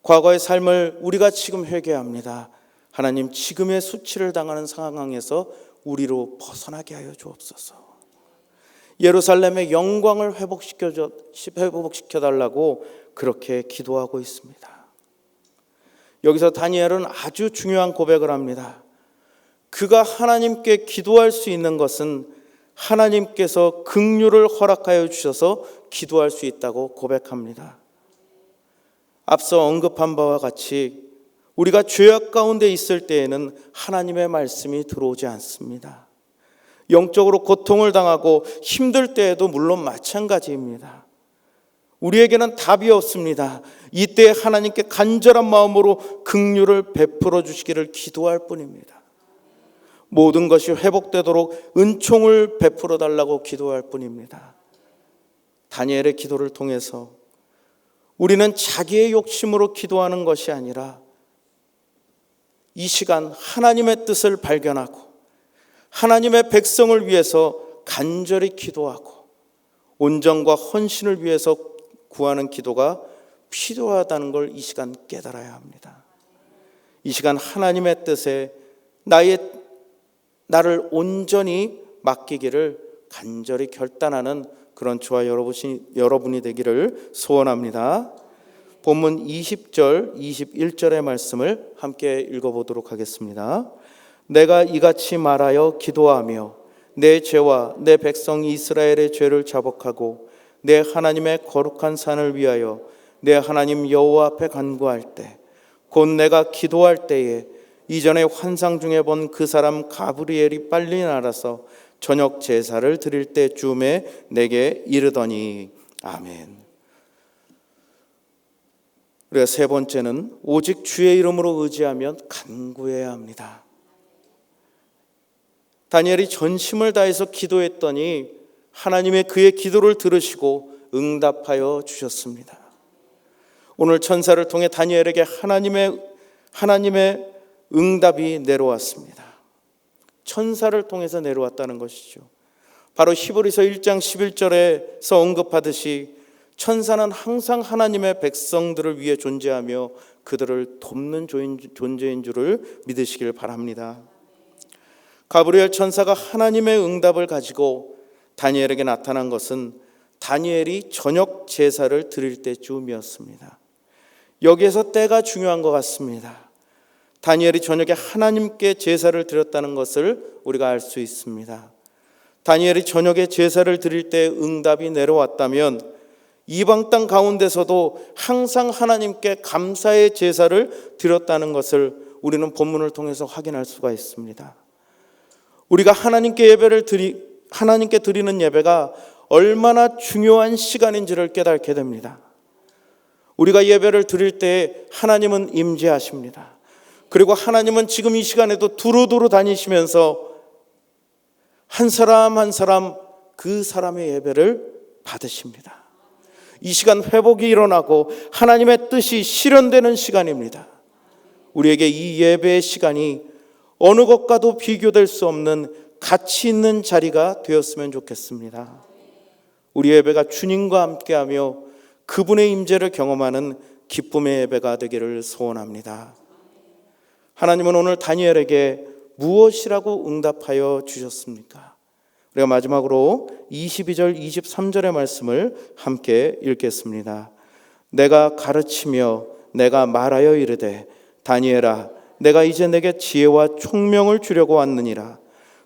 과거의 삶을 우리가 지금 회개합니다. 하나님 지금의 수치를 당하는 상황에서 우리로 벗어나게 하여 주옵소서. 예루살렘의 영광을 회복시켜달라고 그렇게 기도하고 있습니다. 여기서 다니엘은 아주 중요한 고백을 합니다. 그가 하나님께 기도할 수 있는 것은 하나님께서 긍휼을 허락하여 주셔서 기도할 수 있다고 고백합니다. 앞서 언급한 바와 같이 우리가 죄악 가운데 있을 때에는 하나님의 말씀이 들어오지 않습니다. 영적으로 고통을 당하고 힘들 때에도 물론 마찬가지입니다. 우리에게는 답이 없습니다. 이때 하나님께 간절한 마음으로 긍휼을 베풀어 주시기를 기도할 뿐입니다. 모든 것이 회복되도록 은총을 베풀어 달라고 기도할 뿐입니다. 다니엘의 기도를 통해서 우리는 자기의 욕심으로 기도하는 것이 아니라 이 시간 하나님의 뜻을 발견하고 하나님의 백성을 위해서 간절히 기도하고 온전과 헌신을 위해서 구하는 기도가 필요하다는 걸 이 시간 깨달아야 합니다. 이 시간 하나님의 뜻에 나를 온전히 맡기기를 간절히 결단하는 그런 저와 여러분이 되기를 소원합니다. 본문 20절, 21절의 말씀을 함께 읽어보도록 하겠습니다. 내가 이같이 말하여 기도하며 내 죄와 내 백성 이스라엘의 죄를 자복하고 내 하나님의 거룩한 산을 위하여 내 하나님 여호와 앞에 간구할 때 곧 내가 기도할 때에 이전에 환상 중에 본 그 사람 가브리엘이 빨리 날아서 저녁 제사를 드릴 때쯤에 내게 이르더니 아멘. 우리가 세 번째는 오직 주의 이름으로 의지하면 간구해야 합니다. 다니엘이 전심을 다해서 기도했더니 하나님의 그의 기도를 들으시고 응답하여 주셨습니다. 오늘 천사를 통해 다니엘에게 하나님의 응답이 내려왔습니다. 천사를 통해서 내려왔다는 것이죠. 바로 히브리서 1장 11절에서 언급하듯이 천사는 항상 하나님의 백성들을 위해 존재하며 그들을 돕는 존재인 줄을 믿으시길 바랍니다. 가브리엘 천사가 하나님의 응답을 가지고 다니엘에게 나타난 것은 다니엘이 저녁 제사를 드릴 때쯤이었습니다. 여기에서 때가 중요한 것 같습니다. 다니엘이 저녁에 하나님께 제사를 드렸다는 것을 우리가 알 수 있습니다. 다니엘이 저녁에 제사를 드릴 때 응답이 내려왔다면 이방 땅 가운데서도 항상 하나님께 감사의 제사를 드렸다는 것을 우리는 본문을 통해서 확인할 수가 있습니다. 우리가 하나님께 드리는 예배가 얼마나 중요한 시간인지를 깨닫게 됩니다. 우리가 예배를 드릴 때 하나님은 임재하십니다. 그리고 하나님은 지금 이 시간에도 두루두루 다니시면서 한 사람 한 사람 그 사람의 예배를 받으십니다. 이 시간 회복이 일어나고 하나님의 뜻이 실현되는 시간입니다. 우리에게 이 예배의 시간이 어느 것과도 비교될 수 없는 가치 있는 자리가 되었으면 좋겠습니다. 우리 예배가 주님과 함께하며 그분의 임재를 경험하는 기쁨의 예배가 되기를 소원합니다. 하나님은 오늘 다니엘에게 무엇이라고 응답하여 주셨습니까? 우리가 마지막으로 22절, 23절의 말씀을 함께 읽겠습니다. 내가 가르치며 내가 말하여 이르되 다니엘아 내가 이제 내게 지혜와 총명을 주려고 왔느니라.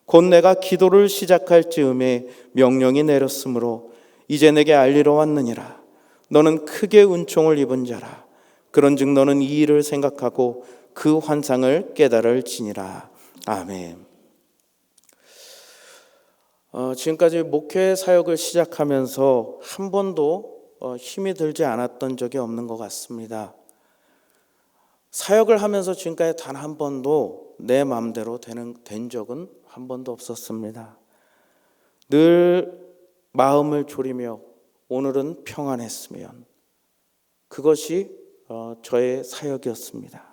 곧 내가 기도를 시작할 즈음에 명령이 내렸으므로 이제 내게 알리러 왔느니라. 너는 크게 은총을 입은 자라. 그런즉 너는 이 일을 생각하고 그 환상을 깨달을지니라. 아멘. 지금까지 목회 사역을 시작하면서 한 번도 힘이 들지 않았던 적이 없는 것 같습니다. 사역을 하면서 지금까지 단 한 번도 내 마음대로 된 적은 한 번도 없었습니다. 늘 마음을 졸이며 오늘은 평안했으면 그것이 저의 사역이었습니다.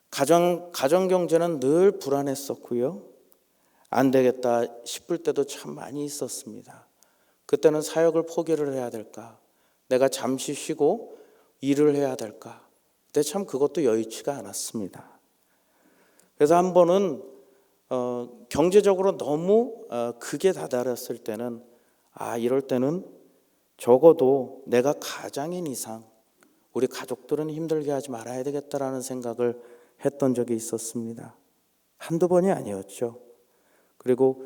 가정 경제는 늘 불안했었고요. 안 되겠다 싶을 때도 참 많이 있었습니다. 그때는 사역을 포기를 해야 될까? 내가 잠시 쉬고 일을 해야 될까? 그때 참 그것도 여의치가 않았습니다. 그래서 한 번은 경제적으로 너무 극에 다다랐을 때는 이럴 때는 적어도 내가 가장인 이상 우리 가족들은 힘들게 하지 말아야 되겠다라는 생각을 했던 적이 있었습니다. 한두 번이 아니었죠. 그리고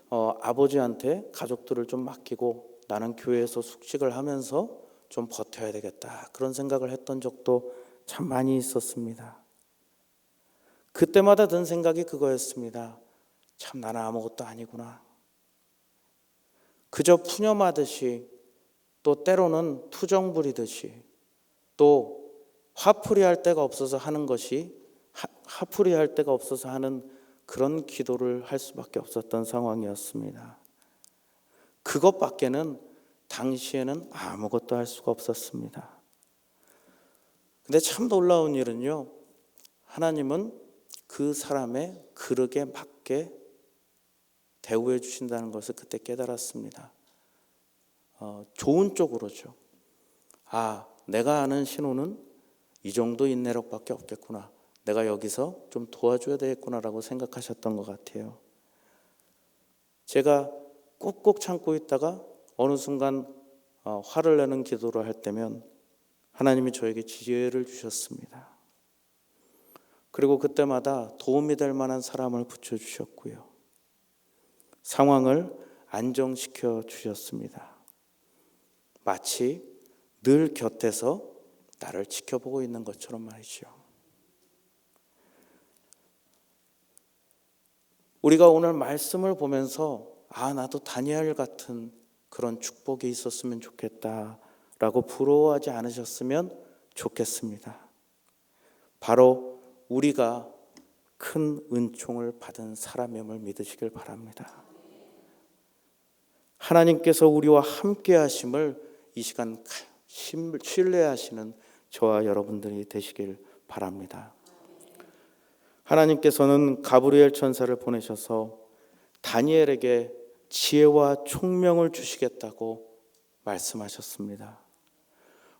아버지한테 가족들을 좀 맡기고 나는 교회에서 숙식을 하면서 좀 버텨야 되겠다 그런 생각을 했던 적도 참 많이 있었습니다. 그때마다 든 생각이 그거였습니다. 참 나는 아무것도 아니구나. 그저 푸념하듯이 또 때로는 투정 부리듯이 또 화풀이할 데가 없어서 하는 그런 기도를 할 수밖에 없었던 상황이었습니다. 그것밖에는 당시에는 아무것도 할 수가 없었습니다. 근데 참 놀라운 일은요, 하나님은 그 사람의 그릇에 맞게 대우해 주신다는 것을 그때 깨달았습니다. 좋은 쪽으로죠. 아, 내가 아는 신호는 이 정도 인내력밖에 없겠구나. 내가 여기서 좀 도와줘야 되겠구나라고 생각하셨던 것 같아요. 제가 꾹꾹 참고 있다가 어느 순간 화를 내는 기도를 할 때면 하나님이 저에게 지혜를 주셨습니다. 그리고 그때마다 도움이 될 만한 사람을 붙여주셨고요. 상황을 안정시켜 주셨습니다. 마치 늘 곁에서 나를 지켜보고 있는 것처럼 말이죠. 우리가 오늘 말씀을 보면서 나도 다니엘 같은 그런 축복이 있었으면 좋겠다라고 부러워하지 않으셨으면 좋겠습니다. 바로 우리가 큰 은총을 받은 사람임을 믿으시길 바랍니다. 하나님께서 우리와 함께 하심을 이 시간 신뢰하시는 저와 여러분들이 되시길 바랍니다. 하나님께서는 가브리엘 천사를 보내셔서 다니엘에게 지혜와 총명을 주시겠다고 말씀하셨습니다.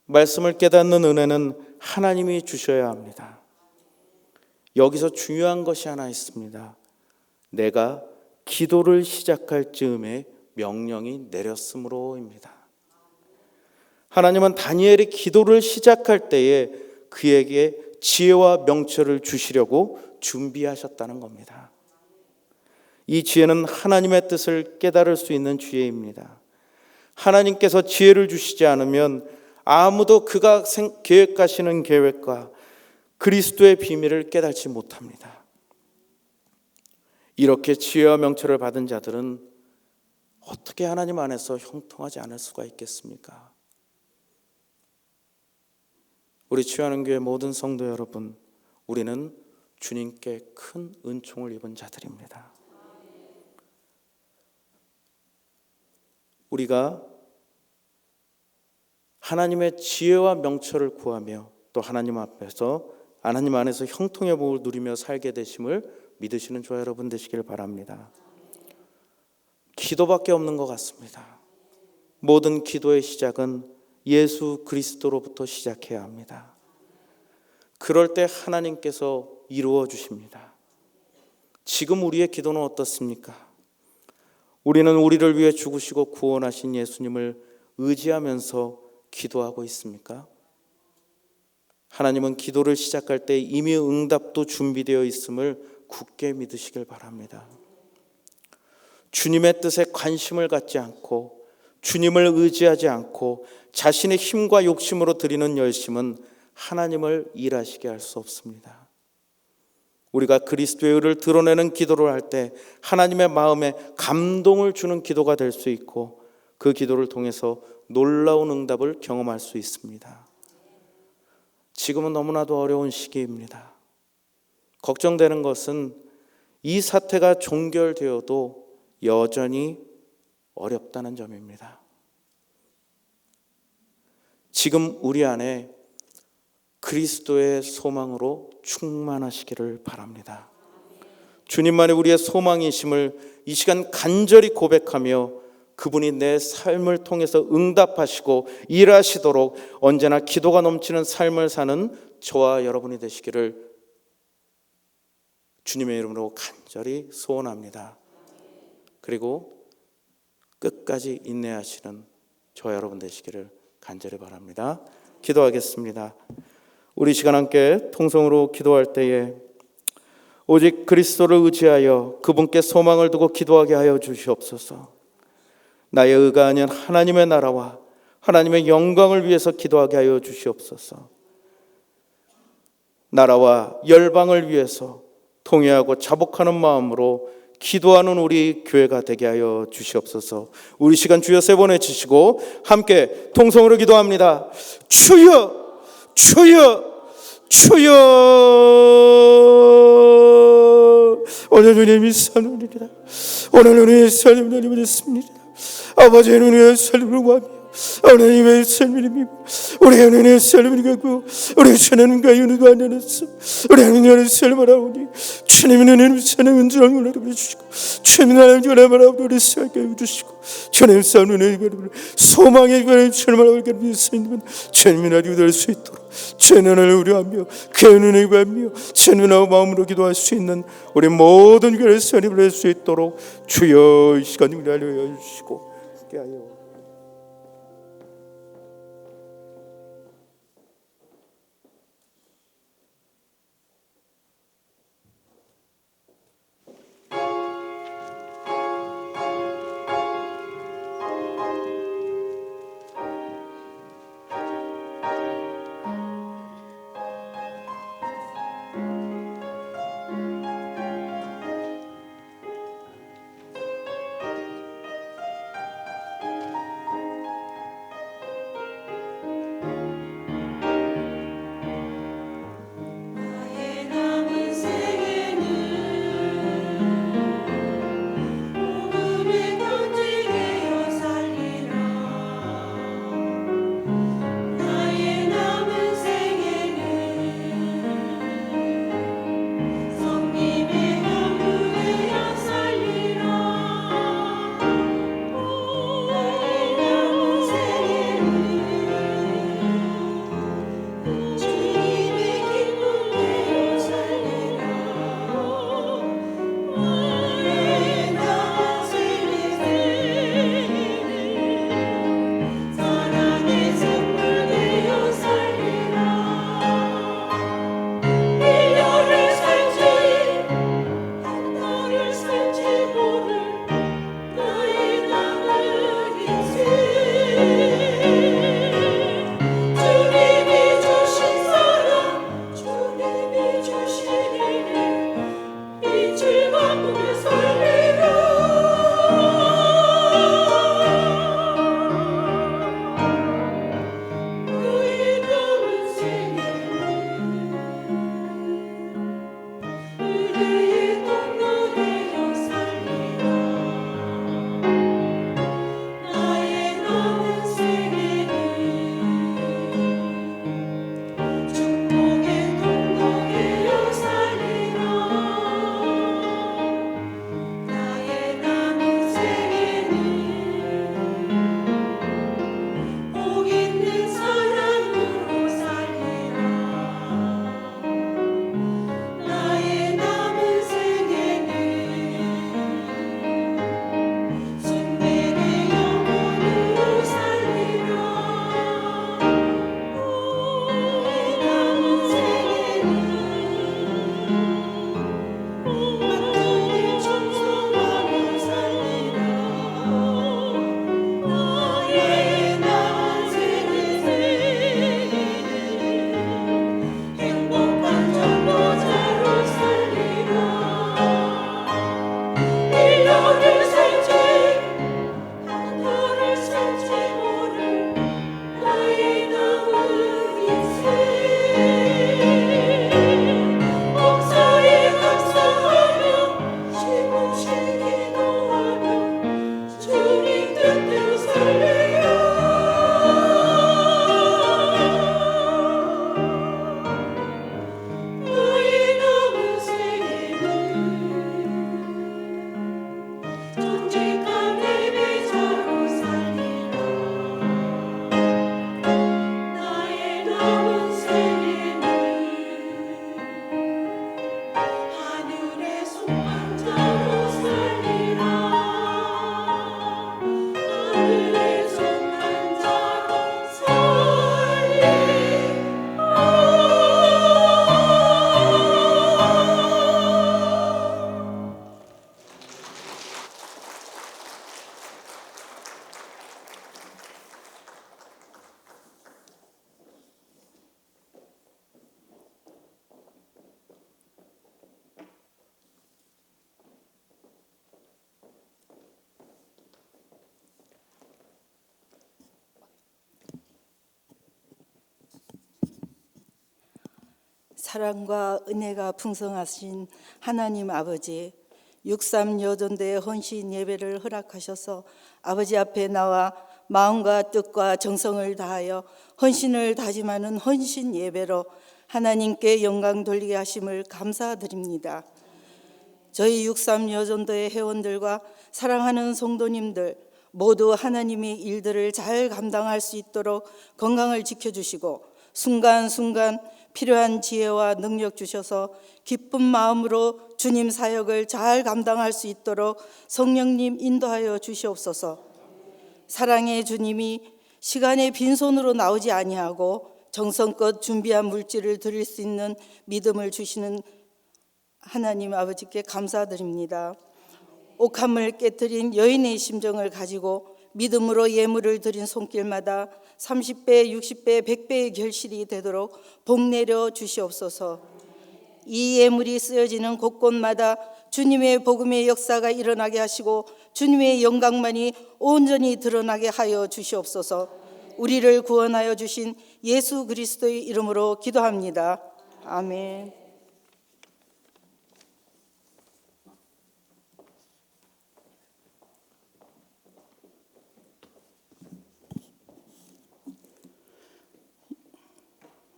말씀을 깨닫는 은혜는 하나님이 주셔야 합니다. 여기서 중요한 것이 하나 있습니다. 내가 기도를 시작할 즈음에 명령이 내렸으므로입니다. 하나님은 다니엘이 기도를 시작할 때에 그에게 지혜와 명철을 주시려고 준비하셨다는 겁니다. 이 지혜는 하나님의 뜻을 깨달을 수 있는 지혜입니다. 하나님께서 지혜를 주시지 않으면 아무도 그가 계획하시는 계획과 그리스도의 비밀을 깨닫지 못합니다. 이렇게 지혜와 명철을 받은 자들은 어떻게 하나님 안에서 형통하지 않을 수가 있겠습니까? 우리 취하는 교회 모든 성도 여러분, 우리는 주님께 큰 은총을 입은 자들입니다. 우리가 하나님의 지혜와 명철을 구하며 또 하나님 안에서 형통의 복을 누리며 살게 되심을 믿으시는 저와 여러분 되시길 바랍니다. 기도밖에 없는 것 같습니다. 모든 기도의 시작은 예수 그리스도로부터 시작해야 합니다. 그럴 때 하나님께서 이루어 주십니다. 지금 우리의 기도는 어떻습니까? 우리는 우리를 위해 죽으시고 구원하신 예수님을 의지하면서 기도하고 있습니까? 하나님은 기도를 시작할 때 이미 응답도 준비되어 있음을 굳게 믿으시길 바랍니다. 주님의 뜻에 관심을 갖지 않고 주님을 의지하지 않고 자신의 힘과 욕심으로 드리는 열심은 하나님을 일하시게 할 수 없습니다. 우리가 그리스도의 의를 드러내는 기도를 할 때 하나님의 마음에 감동을 주는 기도가 될 수 있고 그 기도를 통해서 놀라운 응답을 경험할 수 있습니다. 지금은 너무나도 어려운 시기입니다. 걱정되는 것은 이 사태가 종결되어도 여전히 어렵다는 점입니다. 지금 우리 안에 그리스도의 소망으로 충만하시기를 바랍니다. 주님만이 우리의 소망이심을 이 시간 간절히 고백하며 그분이 내 삶을 통해서 응답하시고 일하시도록 언제나 기도가 넘치는 삶을 사는 저와 여러분이 되시기를 주님의 이름으로 간절히 소원합니다. 그리고 끝까지 인내하시는 저와 여러분 되시기를 간절히 바랍니다. 기도하겠습니다. 우리 시간 함께 통성으로 기도할 때에 오직 그리스도를 의지하여 그분께 소망을 두고 기도하게 하여 주시옵소서. 나의 의가 아닌 하나님의 나라와 하나님의 영광을 위해서 기도하게 하여 주시옵소서. 나라와 열방을 위해서 통회하고 자복하는 마음으로 기도하는 우리 교회가 되게 하여 주시옵소서. 우리 시간 주여 세 번 외치시고 함께 통성으로 기도합니다. 주여, 주여, 주여. 오늘 주님이 사느니라. 오늘 우리의 삶을 믿습니다. 아버지는 우리의 삶을 구하며 하나님의 삶을 믿고 우리 하나님의 삶을 갖고 우리 하나님과 연애도 안 나눴어. 우리 하나님의 삶을 하오니 주님의 하나님 사랑 은총을 나누어 주시고 주님의 하나님 연애를 우리 살게 해주시고 주님의 삶을 소망의 삶을 갖고 믿으시는 주님의 나라를 될 수 있도록 주님의 하나님을 우려하며 그 은혜를 구하며 주님의 마음으로 기도할 수 있는 우리 모든 교회 삶을 할 수 있도록 주여 이 시간 우리 알려 주시고 함께 하여 나의 남은 생에는 복음의 경직되어 살리라. 나의 남은 생에는 성님의 향유되어 살리라. 나의 남은 생에는 주님의 기쁨 되어 살리라. 나의 남은 생에는 사랑의 샘물 되어 살리라. 일년을 살지 한 달을 살지 모를 나의 남은 인생. 주님이 주신 사랑 주님이 주신 은혜 빛을 바꾸며 살리라. 나의 남은 생에는 의뢰의 통로 되어 살리라. 나의 남은 생에는 축복의 통로 되어 살리라. 나의 남은 생에는 복 있는 사랑으로 살리라. 나의 남은 생에는 순백의 영혼으로 살리라. 나의 남은 생에는 만족을 충성하며 살리라. 나의 남은 생에는 행복한 전도자로 살리라. 일년을 살지 한 달을 살지 모를 나의 남은 인생. 목사에 감사하며 시금치 기도하며 주님 뜻대로 살리라. 나의 남은 생에는 정직한 예배자로 살리라. 나의 남은 생에는 하늘의 송환자로 살리라. 하늘의 송환자로 살리라. 사랑과 은혜가 풍성하신 하나님 아버지, 63 여전대의 헌신 예배를 허락하셔서 아버지 앞에 나와 마음과 뜻과 정성을 다하여 헌신을 다짐하는 헌신 예배로 하나님께 영광 돌리게 하심을 감사드립니다. 저희 63 여전도의 회원들과 사랑하는 성도님들 모두 하나님의 일들을 잘 감당할 수 있도록 건강을 지켜주시고 순간순간 필요한 지혜와 능력 주셔서 기쁜 마음으로 주님 사역을 잘 감당할 수 있도록 성령님 인도하여 주시옵소서. 사랑의 주님이 시간에 빈손으로 나오지 아니하고 정성껏 준비한 물질을 드릴 수 있는 믿음을 주시는 하나님 아버지께 감사드립니다. 옥함을 깨뜨린 여인의 심정을 가지고 믿음으로 예물을 드린 손길마다 30배, 60배, 100배의 결실이 되도록 복 내려 주시옵소서. 이 예물이 쓰여지는 곳곳마다 주님의 복음의 역사가 일어나게 하시고 주님의 영광만이 온전히 드러나게 하여 주시옵소서. 우리를 구원하여 주신 예수 그리스도의 이름으로 기도합니다. 아멘.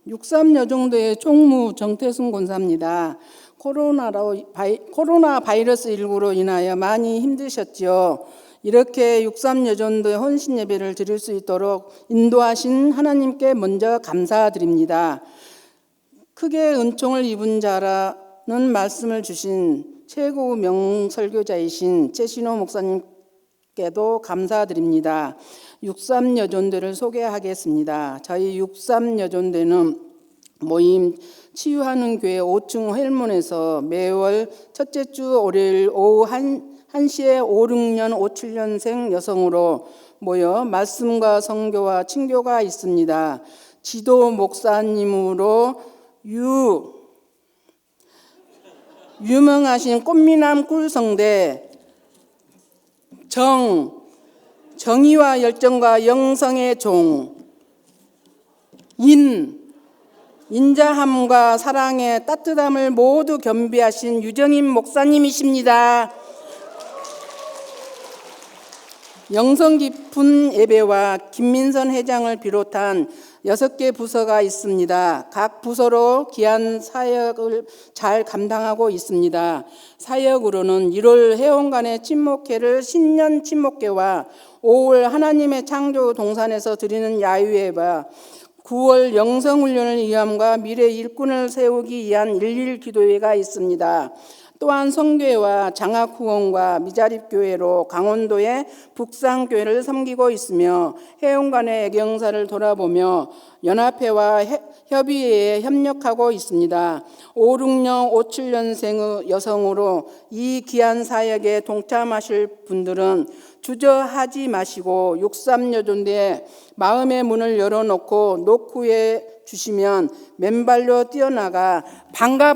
육삼 여정도의 총무 정태순 권사입니다. 코로나 바이러스 19로 인하여 많이 힘드셨죠. 이렇게 육삼 여정도의 헌신 예배를 드릴 수 있도록 인도하신 하나님께 먼저 감사드립니다. 크게 은총을 입은 자라는 말씀을 주신 최고 명설교자이신 최신호 목사님께도 감사드립니다. 63 여전대를 소개하겠습니다. 저희 63 여전대는 모임 치유하는 교회 5층 헬문에서 매월 첫째 주 월요일 오후 1시에 5, 6년, 5, 7년생 여성으로 모여 말씀과 선교와 친교가 있습니다. 지도 목사님으로 유명하신 꽃미남 꿀성대 정의와 열정과 영성의 종, 인자함과 사랑의 따뜻함을 모두 겸비하신 유정임 목사님이십니다. 영성 깊은 예배와 김민선 회장을 비롯한 6개 부서가 있습니다. 각 부서로 귀한 사역을 잘 감당하고 있습니다. 사역으로는 1월 회원간의 친목회를 신년 친목회와 5월 하나님의 창조 동산에서 드리는 야유회와 9월 영성훈련을 위함과 미래 일꾼을 세우기 위한 일일 기도회가 있습니다. 또한 성교회와 장학후원과 미자립교회로 강원도의 북산교회를 섬기고 있으며 회원간의 애경사를 돌아보며 연합회와 협의회에 협력하고 있습니다. 5, 6년, 5, 7년생의 여성으로 이 귀한 사역에 동참하실 분들은 주저하지 마시고 63 여전대에 마음의 문을 열어놓고 노크해 주시면 맨발로 뛰어나가 반가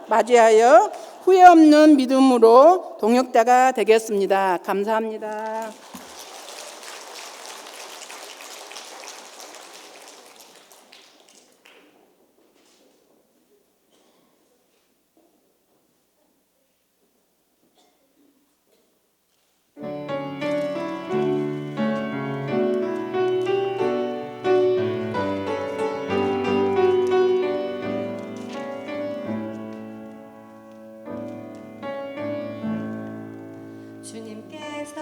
맞이하여 후회 없는 믿음으로 동역자가 되겠습니다. 감사합니다. 주님께서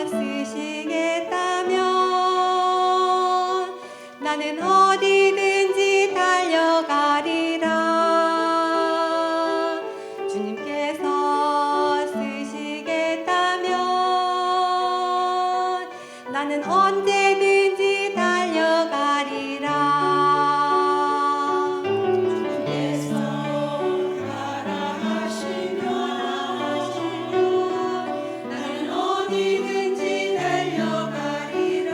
쓰시겠다면 나는 어디든지 달려가리라. 주님께서 쓰시겠다면 나는 언제든지 달려가리라. 주님께서 가라 하시면 나는 어디든지 달려가리라.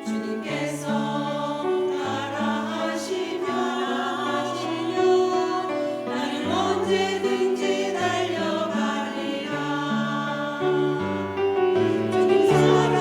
주님께서 가라 하시면 나는 언제든지 달려가리라. 주님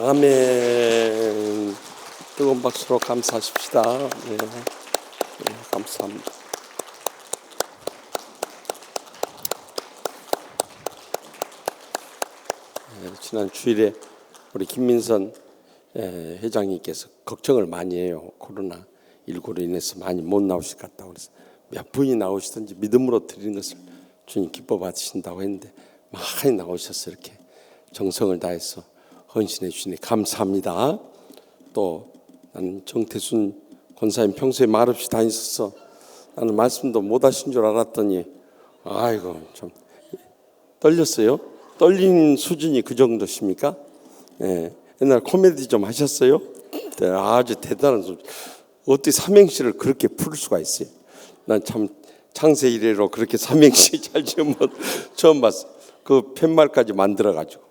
아멘. 뜨거운 박수로 감사하십시다. 네. 네, 감사합니다. 네, 지난 주일에 우리 김민선 회장님께서 걱정을 많이 해요. 코로나19로 인해서 많이 못 나오실 것 같다고 그래서 몇 분이 나오시든지 믿음으로 드리는 것을 주님 기뻐 받으신다고 했는데 많이 나오셔서 이렇게 정성을 다해서 헌신해 주시니 감사합니다. 또 나는 정태순 권사님 평소에 말없이 다니셔서 나는 말씀도 못 하신 줄 알았더니 아이고 좀 떨렸어요. 떨린 수준이 그 정도십니까? 예, 옛날 코미디 좀 하셨어요? 네, 아주 대단한 소리. 어떻게 삼행시를 그렇게 풀 수가 있어요? 난 참 창세 이래로 그렇게 삼행시 잘 지으면 처음 봤어. 그 팻말까지 만들어 가지고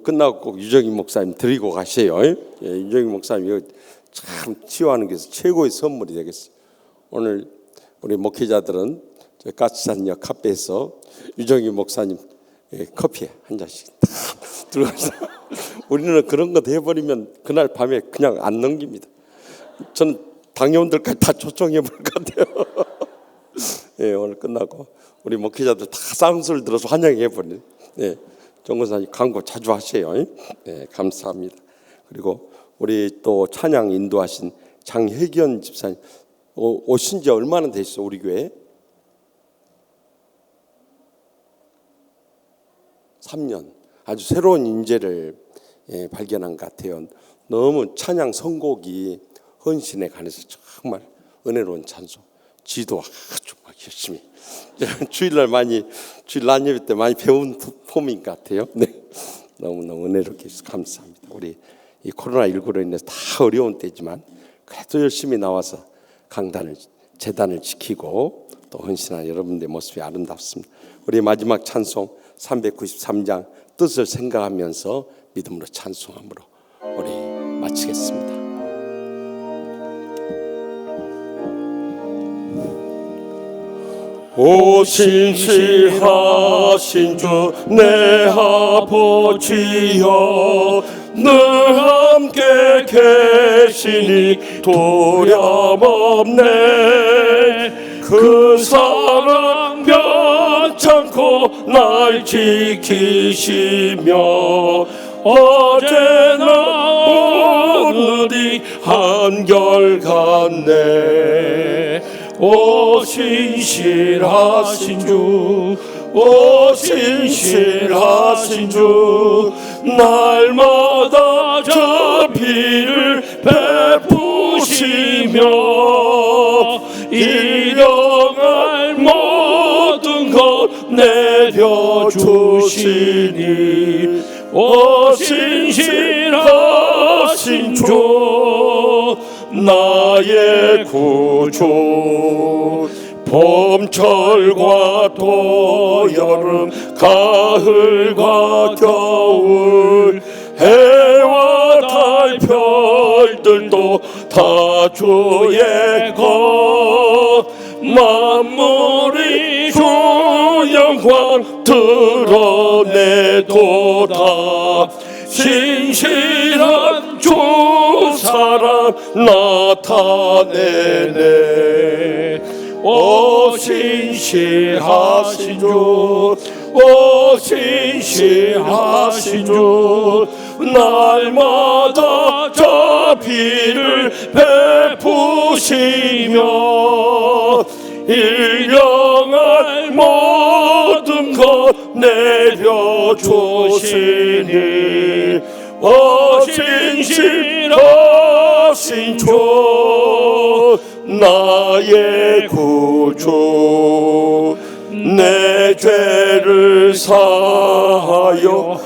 끝나고 꼭 유정희 목사님 드리고 가세요. 예, 유정희 목사님 이거 참 치유하는 게 최고의 선물이 되겠어요. 오늘 우리 목회자들은 저 가치산역 카페에서 유정희 목사님 커피 한 잔씩 다 들어가서 우리는 그런 거 해버리면 그날 밤에 그냥 안 넘깁니다. 저는 당회원들까지 다 초청해 볼 것 같아요. 예, 오늘 끝나고 우리 목회자들 다 쌍수를 들어서 환영해 버리는. 예, 정권사님 광고 자주 하세요. 예, 감사합니다. 그리고 우리 또 찬양 인도하신 장혜견 집사님 오신 지 얼마나 되셨어요? 우리 교회? 3년. 아주 새로운 인재를 발견한 것 같아요. 너무 찬양 선곡이 헌신에 관해서 정말 은혜로운 찬송, 지도 아주 막 열심히 주일 날 예배 때 많이 배운 폼인 것 같아요. 네, 너무너무 은혜롭게 해주셔서 감사합니다. 우리 이 코로나19로 인해서 다 어려운 때지만 그래도 열심히 나와서 재단을 지키고 또 헌신한 여러분들의 모습이 아름답습니다. 우리 마지막 찬송 393장 뜻을 생각하면서 믿음으로 찬송함으로 우리 마치겠습니다. 오 신실하신 주 내 아버지여 늘 함께 계시니 두려움없네. 그 사랑 변찮고 날 지키시며 어제나 오늘이 한결같네. 오 신실하신 주, 오 신실하신 주, 날마다 자비를 베푸시며 일용할 모든 것 내려주시니 오 신실하신 주 나의 구주. 봄철과 또 여름 가을과 겨울 해와 달 별들도 다 주의 것. 만물이 주 영광 드러내도다. 신실한 주 사랑 나타내네. 오 신실하신 주, 오 신실하신 주, 날마다 자비를 베푸시며 일용할 모든 것 내려주시니 오 신실하신 주 나의 구주. 내 죄를 사하여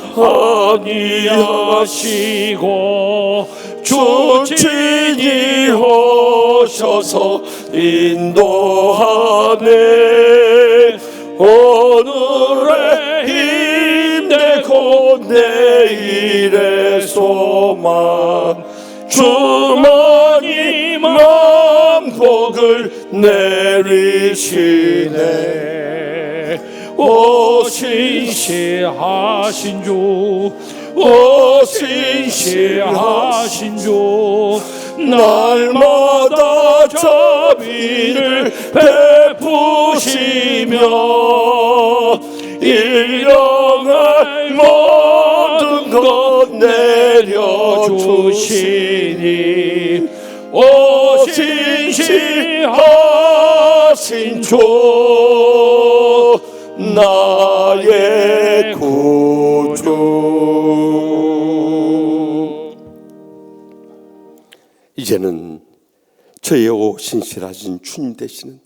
아니하시고 주 친히 오셔서 인도하네. 오늘의 힘내고 내일의 소망 주만이 만복을 내리시네. 오 신실하신 주, 오 신실하신 주 날마다 자비를 베푸시며 일용할 모든 것 내려주시니 오 신실하신 주 나의 구주. 이제는 저의 오 신실하신 주님 되시는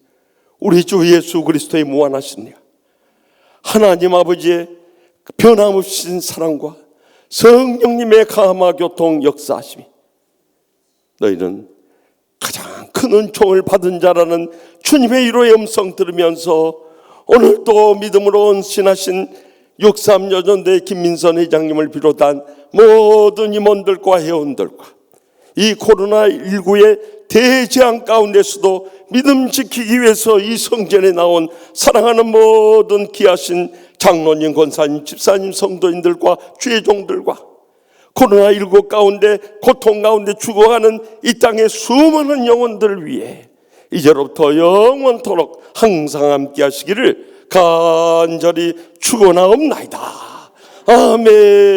우리 주 예수 그리스도의 무한하신 영, 하나님 아버지의 변함없인 사랑과 성령님의 감화 교통 역사하심이 너희는 가장 큰 은총을 받은 자라는 주님의 위로의 음성 들으면서 오늘 또 믿음으로 헌신하신 63여전대 김민선 회장님을 비롯한 모든 임원들과 회원들과 이 코로나19의 대재앙 가운데서도 믿음 지키기 위해서 이 성전에 나온 사랑하는 모든 귀하신 장로님, 권사님, 집사님, 성도인들과 주의 종들과 코로나19 가운데 고통 가운데 죽어가는 이 땅의 수많은 영혼들을 위해 이제로부터 영원토록 항상 함께 하시기를 간절히 축원하옵나이다. 아멘.